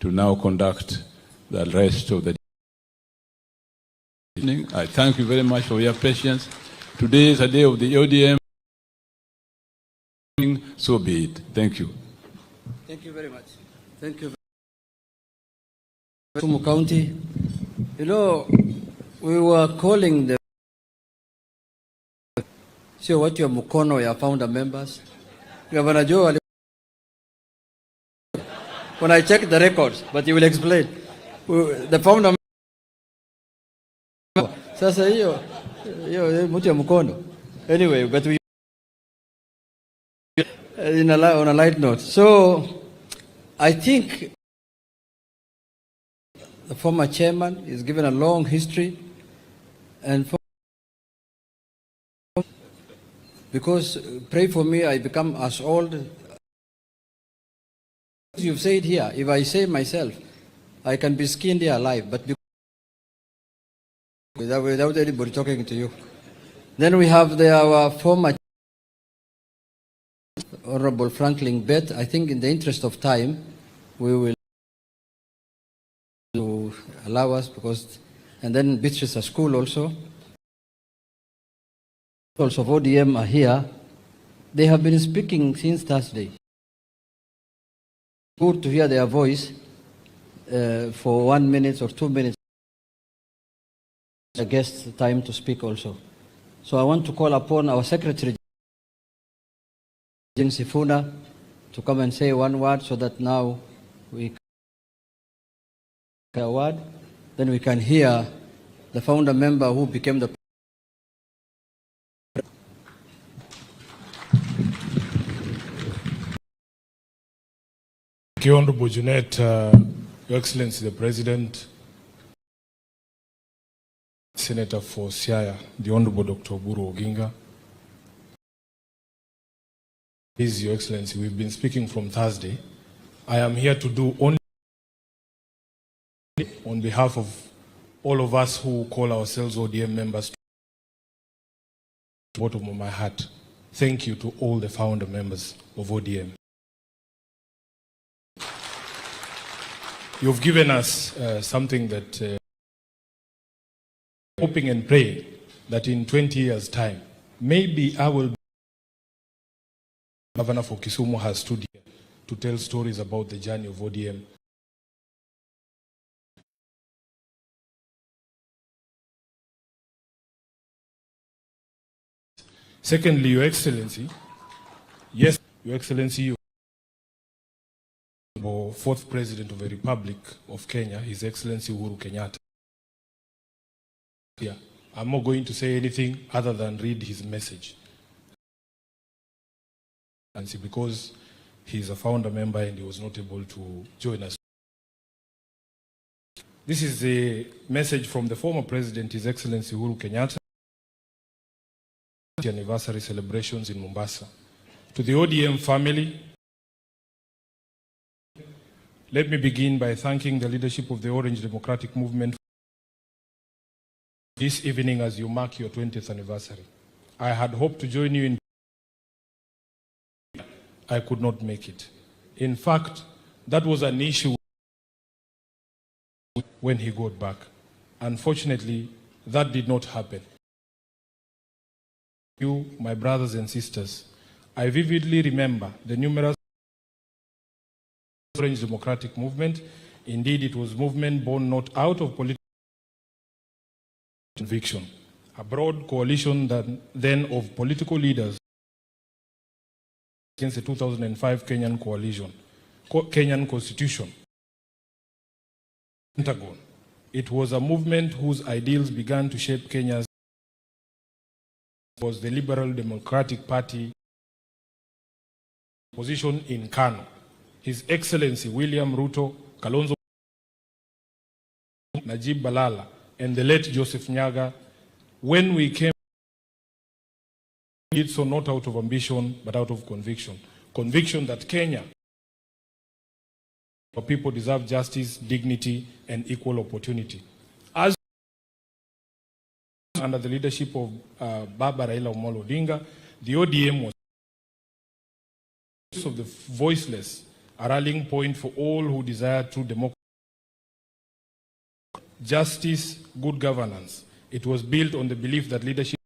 to now conduct the rest of the evening. I thank you very much for your patience. Today is a day of the ODM. So be it. Thank you. Thank you very much. Thank you. Kisumu County, you know, we were calling the sio watu ya mkono ya founder members. Governor Joe, when I check the records, but he will explain. The founder sasa hiyo mtu ya mkono. Anyway, but we on a light note. So I think the former chairman is given a long history, and because pray for me, I become as old. As you've said here, if I say myself, I can be skinned here alive, but without anybody talking to you. Then we have our former Honorable Franklin Bett. I think in the interest of time, we will allow us because, and then Beatrice a school also. of ODM are here. They have been speaking since Thursday. Good to hear their voice for 1 minute or 2 minutes. The guest's time to speak also. So I want to call upon our Secretary, Jim Sifuna, to come and say one word so that now we can a word. Then we can hear the founder member who became the Thank you, Honorable Junet, Your Excellency the President, Senator for Siaya, the Honorable Dr. Oburu Oginga. Please, Your Excellency, we've been speaking from Thursday. I am here to do only on behalf of all of us who call ourselves ODM members, to the bottom of my heart, thank you to all the founder members of ODM. You've given us something that hoping and praying that in 20 years' time, maybe I will be Governor for Kisumu has stood here to tell stories about the journey of ODM. Secondly, Your Excellency, yes, Your Excellency, you fourth President of the Republic of Kenya, His Excellency Uhuru Kenyatta. Yeah, I'm not going to say anything other than read his message. And because he's a founder member and he was not able to join us. This is a message from the former President, His Excellency Uhuru Kenyatta, anniversary celebrations in Mombasa. To the ODM family, let me begin by thanking the leadership of the Orange Democratic Movement this evening as you mark your 20th anniversary. I had hoped to join you in. I could not make it. In fact, that was an issue when he got back. Unfortunately, that did not happen. You, my brothers and sisters, I vividly remember the numerous Orange Democratic Movement. Indeed, it was a movement born not out of political conviction. A broad coalition then of political leaders against the 2005 Kenyan coalition, Kenyan Constitution. Pentagon. It was a movement whose ideals began to shape Kenya's. It was the Liberal Democratic Party position in Kano. His Excellency William Ruto, Kalonzo, Najib Balala, and the late Joseph Nyaga, when we came, did so not out of ambition, but out of conviction. Conviction that Kenya, for people deserve justice, dignity, and equal opportunity. As under the leadership of Baba Raila Amolo Odinga, the ODM was of the voiceless, a rallying point for all who desire true democracy, justice, good governance. It was built on the belief that leadership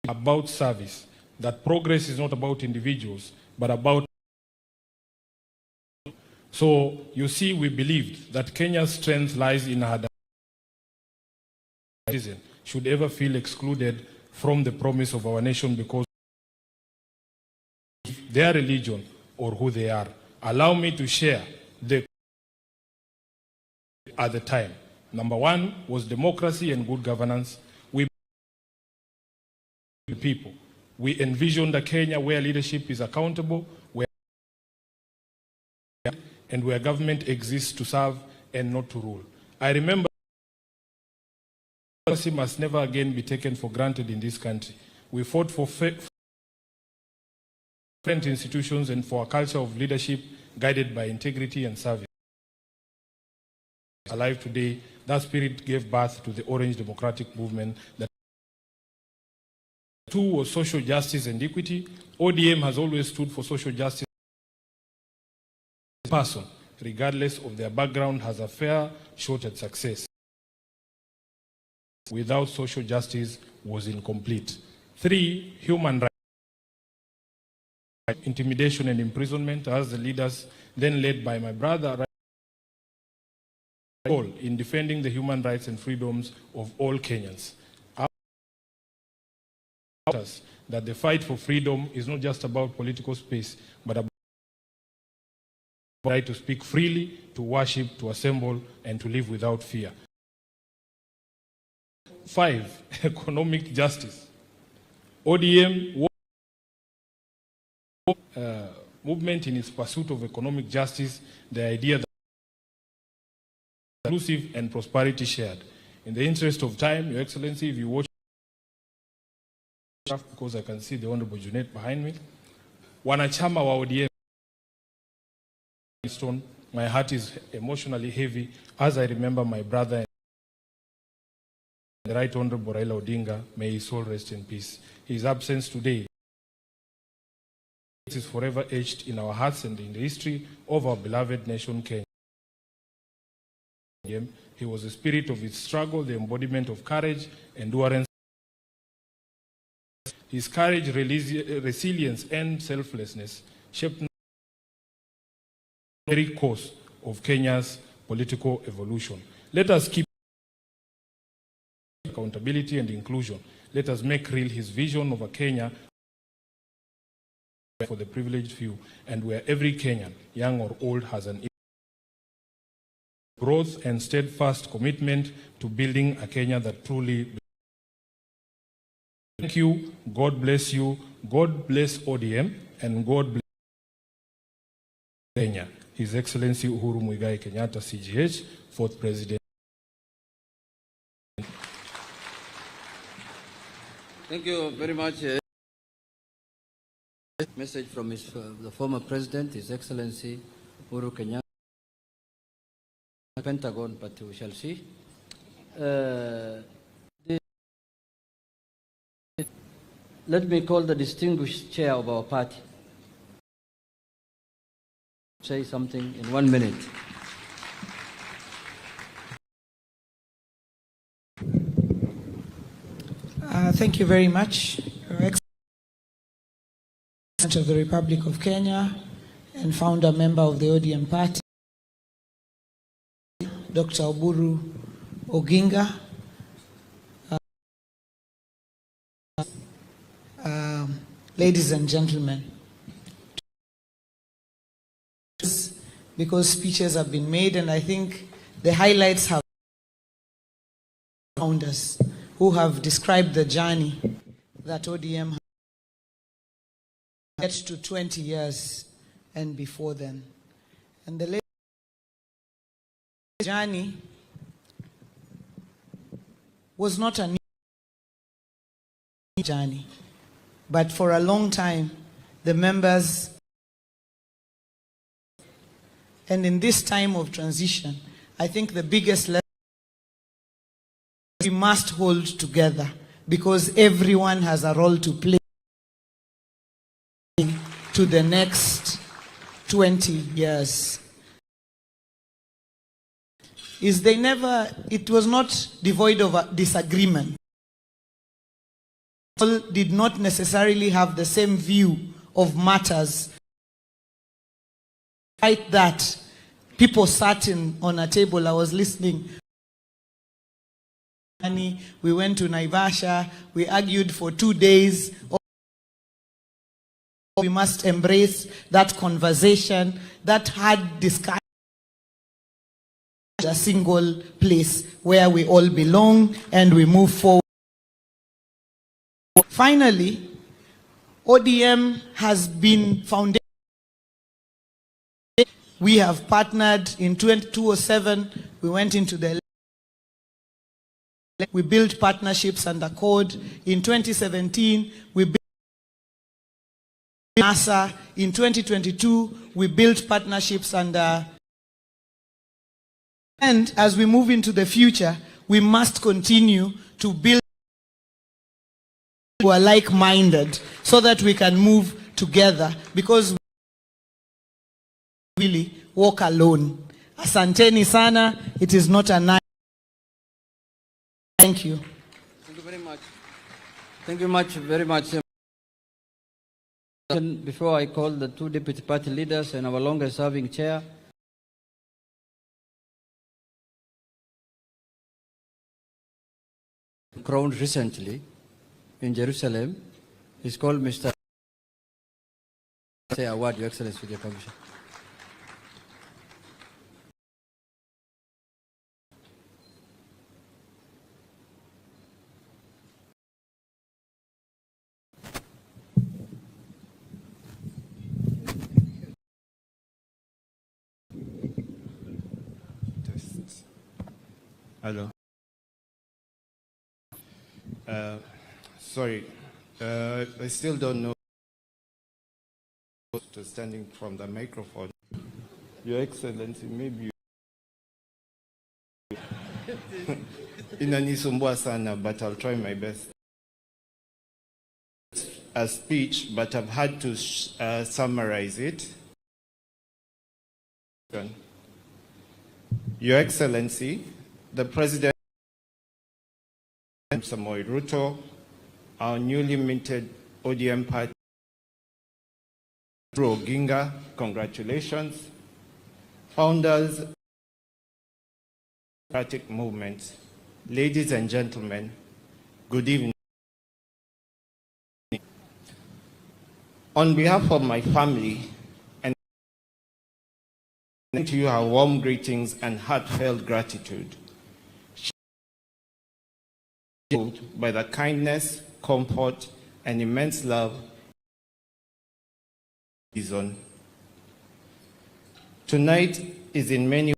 is about service, that progress is not about individuals, but about. So, you see, we believed that Kenya's strength lies in her citizen should ever feel excluded from the promise of our nation because of their religion or who they are. Allow me to share the at the time. Number one was democracy and good governance. We the people. We envisioned a Kenya where leadership is accountable, and where government exists to serve and not to rule. I remember democracy must never again be taken for granted in this country. We fought for different institutions and for a culture of leadership guided by integrity and service. Alive today, that spirit gave birth to the Orange Democratic Movement. That two was social justice and equity. ODM has always stood for social justice. Person, regardless of their background, has a fair shot at success. without social justice was incomplete. 3, human rights. Intimidation and imprisonment as the leaders then led by my brother in defending the human rights and freedoms of all Kenyans. That the fight for freedom is not just about political space, but about the right to speak freely, to worship, to assemble, and to live without fear. 5, economic justice. ODM movement in its pursuit of economic justice, the idea that inclusive and prosperity shared. In the interest of time, Your Excellency, if you watch, because I can see the Honorable Junet behind me, wanachama wa ODM, my heart is emotionally heavy as I remember my brother and the Right Honorable Raila Odinga, may his soul rest in peace. His absence today is forever etched in our hearts and in the history of our beloved nation, Kenya. He was the spirit of its struggle, the embodiment of courage, endurance. His courage, resilience, and selflessness shaped the very course of Kenya's political evolution. Let us keep accountability and inclusion. Let us make real his vision of a Kenya for the privileged few, and where every Kenyan, young or old, has an growth and steadfast commitment to building a Kenya that truly. Thank you. God bless you. God bless ODM, and God bless Kenya. His Excellency Uhuru Muigai Kenyatta, CGH, 4th President. Thank you very much. Message from the former president, His Excellency Uhuru Kenyatta. Pentagon, but we shall see. Let me call the distinguished chair of our party. Say something in 1 minute. Thank you very much, Your Excellency of the Republic of Kenya and founder member of the ODM party, Dr. Oburu Oginga, ladies and gentlemen, because speeches have been made and I think the highlights have founders who have described the journey that ODM had to 20 years and before then. And the journey was not a new journey, but for a long time, the members, and in this time of transition, I think the biggest lesson we must hold together because everyone has a role to play to the next 20 years. It was not devoid of a disagreement. People did not necessarily have the same view of matters. Despite that, people sat on a table. I was listening. We went to Naivasha. We argued for 2 days. We must embrace that conversation, that hard discussion. A single place where we all belong and we move forward. Finally, ODM has been founded. We have partnered in 2007. We went into the we built partnerships under code. In 2017, we built NASA. In 2022, we built partnerships under. And as we move into the future, we must continue to build who are like-minded so that we can move together because we really walk alone. Asanteni sana. It is not a night. Thank you. Thank you. Thank you very much. Thank you very much. Before I call the two deputy party leaders and our longest serving chair, crowned recently in Jerusalem, is called Mr. Say award, Your Excellency, with your permission. Hello. Sorry, I still don't know to standing from the microphone. Your Excellency, maybe inanisumbua sana, but I'll try my best. A speech, but I've had to summarize it. Your Excellency, the President Ruto, our newly minted ODM party, Ginga, congratulations. Founders of the democratic movement, ladies and gentlemen, good evening. On behalf of my family, and to you our warm greetings and heartfelt gratitude by the kindness, comfort, and immense love on. Tonight is in many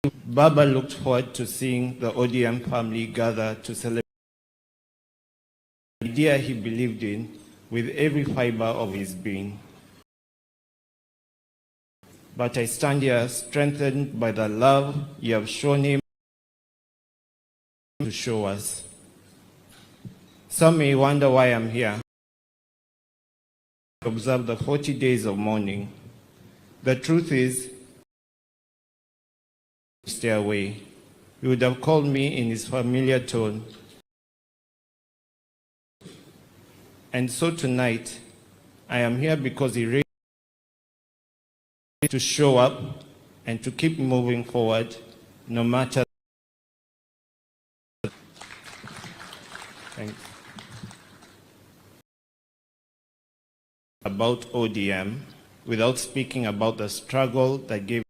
ways, Baba looked forward to seeing the ODM family gather to celebrate the idea he believed in with every fiber of his being. But I stand here strengthened by the love you have shown him to show us. Some may wonder why I'm here. Observe the 40 days of mourning. The truth is, stay away. He would have called me in his familiar tone. And so tonight, I am here because he raised to show up and to keep moving forward, no matter. Thanks. About ODM, without speaking about the struggle that gave.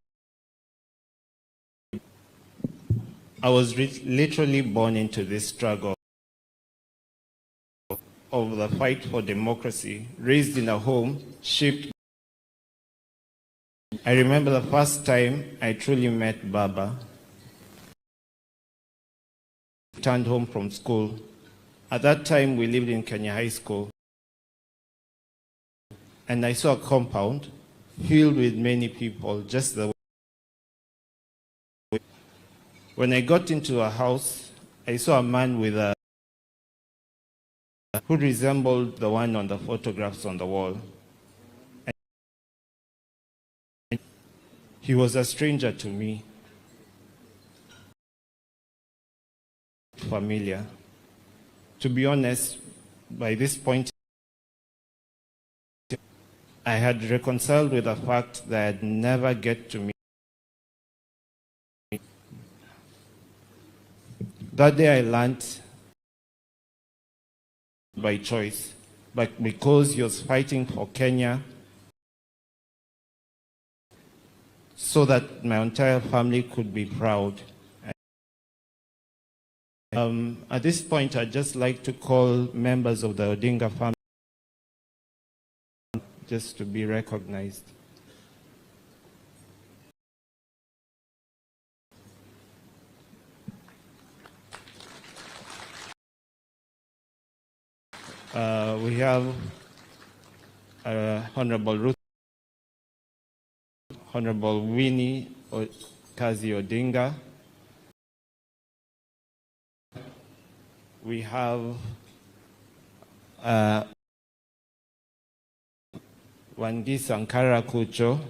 I was literally born into this struggle of the fight for democracy, raised in a home shaped. I remember the first time I truly met Baba. I returned home from school. At that time, we lived in Kenya High School. And I saw a compound filled with many people, just the way. When I got into a house, I saw a man with a who resembled the one on the photographs on the wall. And he was a stranger to me, familiar. To be honest, by this point, I had reconciled with the fact that I'd never get to meet. That day I learned by choice, but because he was fighting for Kenya so that my entire family could be proud. At this point, I'd just like to call members of the Odinga family just to be recognized. We have Honorable Ruto, Honorable Winnie Kazi Odinga. We have Wangi Sankara Kucho,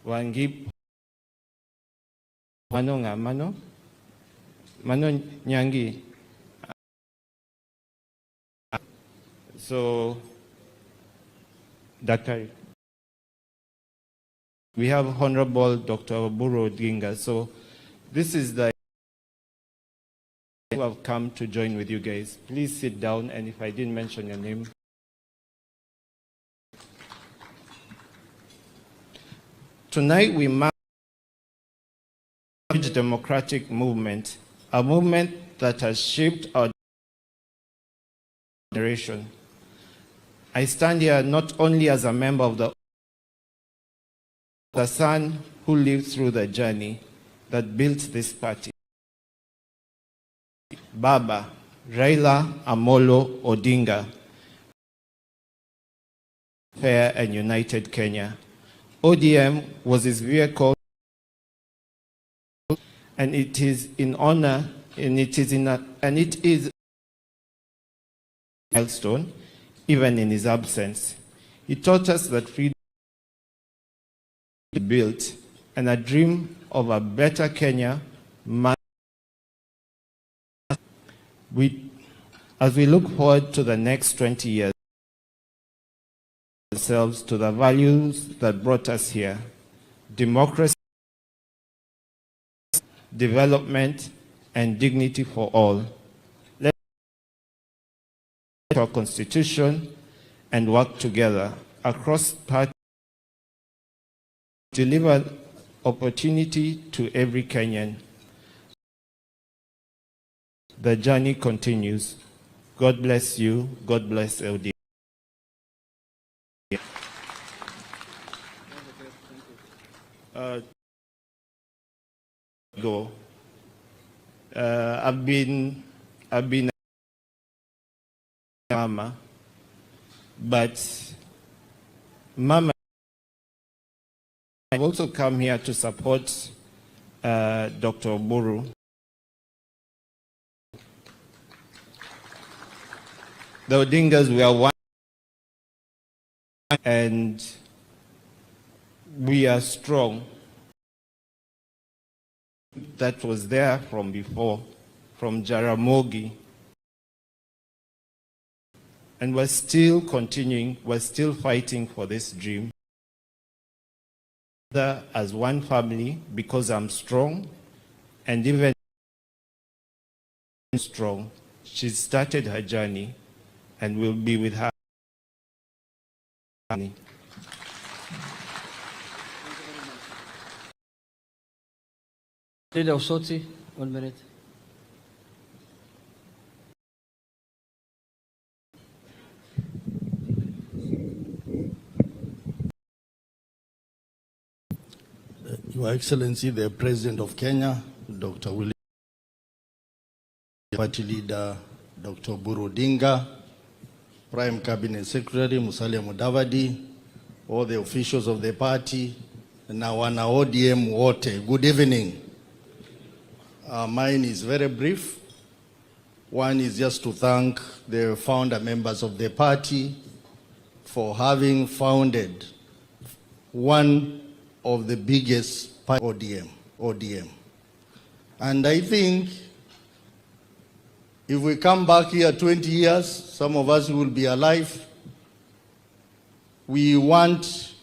Wangi Mano Ngamano. Mano Nyangi. So, Dr. We have Honorable Dr. Oburu Odinga. So, this is the who have come to join with you guys. Please sit down, and if I didn't mention your name. Tonight we mark a democratic movement, a movement that has shaped our generation. I stand here not only as a member of the son who lived through the journey that built this party. Baba, Raila Amolo Odinga, fair and united Kenya. ODM was his vehicle, and it is in honor, and it is a milestone, even in his absence. He taught us that freedom is built, and a dream of a better Kenya must. As we look forward to the next 20 years, ourselves to the values that brought us here: democracy, development, and dignity for all. Let's our constitution and work together across parties to deliver opportunity to every Kenyan. The journey continues. God bless you. God bless LD. I've been Mama, but Mama, I've also come here to support Dr. Oburu. The Odingas were one, and we are strong. That was there from before, from Jaramogi. And we're still continuing, we're still fighting for this dream. As one family, because I'm strong, and even strong, she started her journey, and we'll be with her. Leader Osoti, 1 minute. Your Excellency, the President of Kenya, Dr. William, Party Leader, Dr. Oburu Odinga, Prime Cabinet Secretary, Musalia Mudavadi, all the officials of the party, and now wana ODM wote, good evening. Mine is very brief. One is just to thank the founder members of the party for having founded one of the biggest ODM. And I think if we come back here 20 years, some of us will be alive, we want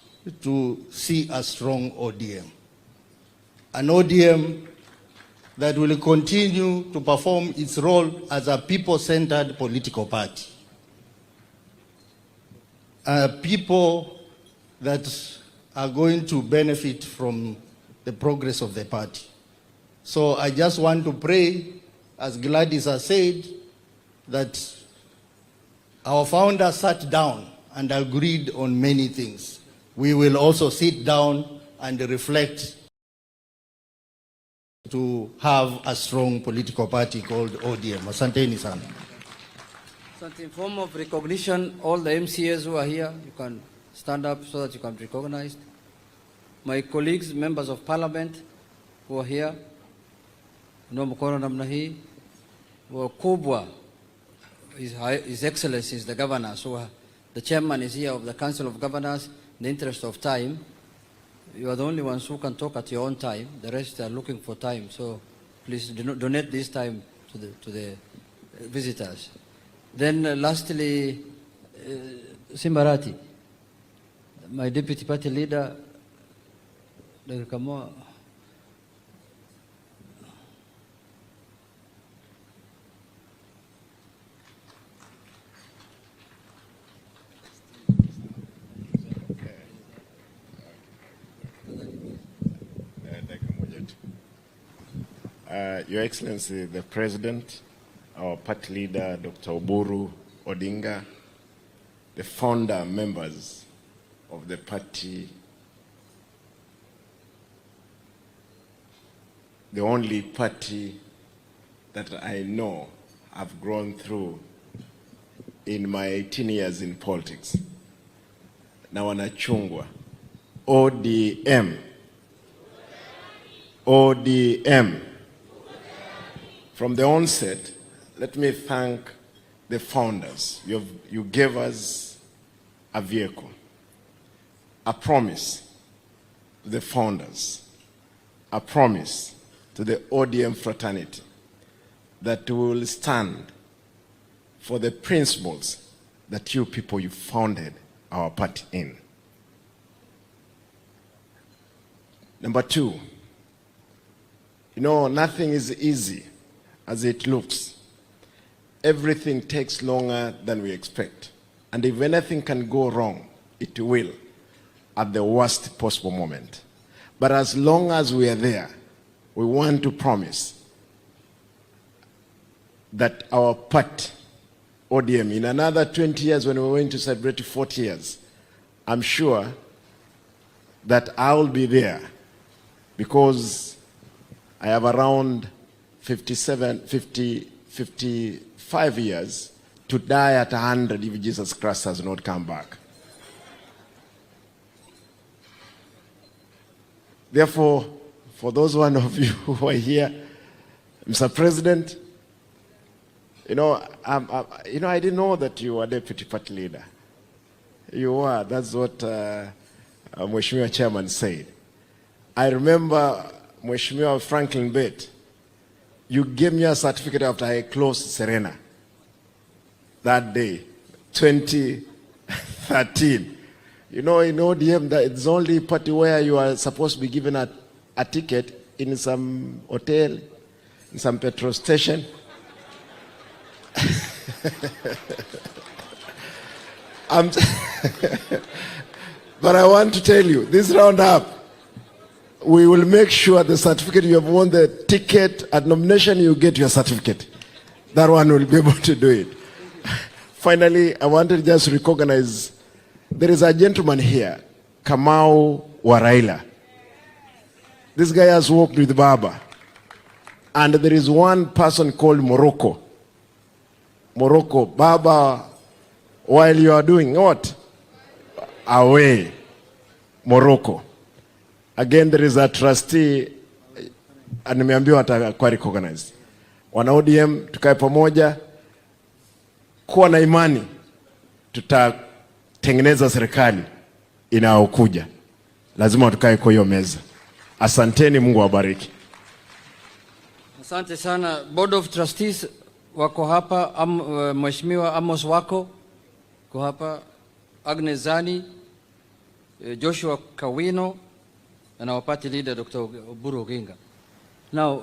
to see a strong ODM. An ODM that will continue to perform its role as a people-centered political party. People that are going to benefit from the progress of the party. So I just want to pray, as Gladys has said, that our founder sat down and agreed on many things. We will also sit down and reflect to have a strong political party called ODM. Asanteni sana. In form of recognition, all the MCAs who are here, you can stand up so that you can be recognized. My colleagues, members of parliament who are here, no mkono namna hii, wakubwa, His Excellency is the governor, so the chairman is here of the Council of Governors. In the interest of time, you are the only ones who can talk at your own time. The rest are looking for time, so please donate this time to the visitors. Then lastly, Simbarati, my deputy party leader, Dr. Kamoa. Your Excellency, the President, our party leader, Dr. Oburu Odinga, the founder members of the party, the only party that I know I've grown through in my 18 years in politics. Na wanachungwa. ODM. ODM. From the onset, let me thank the founders. You gave us a vehicle, a promise to the founders, a promise to the ODM fraternity that we will stand for the principles that you people you founded our party in. Number two, you know, nothing is easy as it looks. Everything takes longer than we expect. And if anything can go wrong, it will at the worst possible moment. But as long as we are there, we want to promise that our party, ODM, in another 20 years when we're going to celebrate 40 years, I'm sure that I will be there because I have around 55 years to die at 100 if Jesus Christ has not come back. Therefore, for those one of you who are here, Mr. President, I didn't know that you were deputy party leader. You were. That's what Mheshimiwa Chairman said. I remember Mheshimiwa Franklin Bett. You gave me a certificate after I closed Serena that day, 2013. You know, in ODM, it's the only party where you are supposed to be given a ticket in some hotel, in some petrol station. But I want to tell you, this roundup, we will make sure the certificate you have won the ticket at nomination, you get your certificate. That one will be able to do it. Finally, I want to just recognize there is a gentleman here, Kamau Waraila. This guy has worked with Baba. And there is one person called Morocco. Morocco, Baba, while you are doing what? Away. Morocco. Again, there is a trustee, and nimeambiwa atakuwa recognized. Wana ODM, tukae pamoja, kuwa na imani, tutatengeneza serikali inayokuja. Lazima tukae kwa hiyo meza. Asanteni, Mungu awabariki. Asante sana. Board of Trustees wako hapa, Mheshimiwa Amos wako hapa, Agnes Zani, Joshua Kawino, and our party leader, Dr. Oburu Odinga. Now,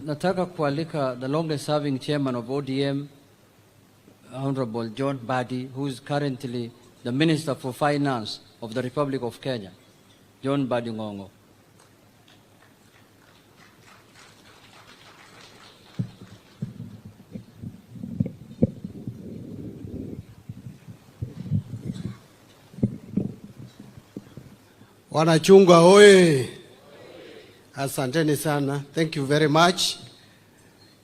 nataka kualika the longest serving chairman of ODM, Honorable John Badi, who is currently the Minister for Finance of the Republic of Kenya. John Badi Ngongo. Wanachungwa oye. Asanteni sana. Thank you very much.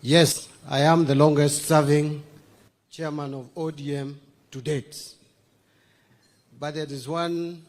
Yes, I am the longest serving chairman of ODM to date. But there is one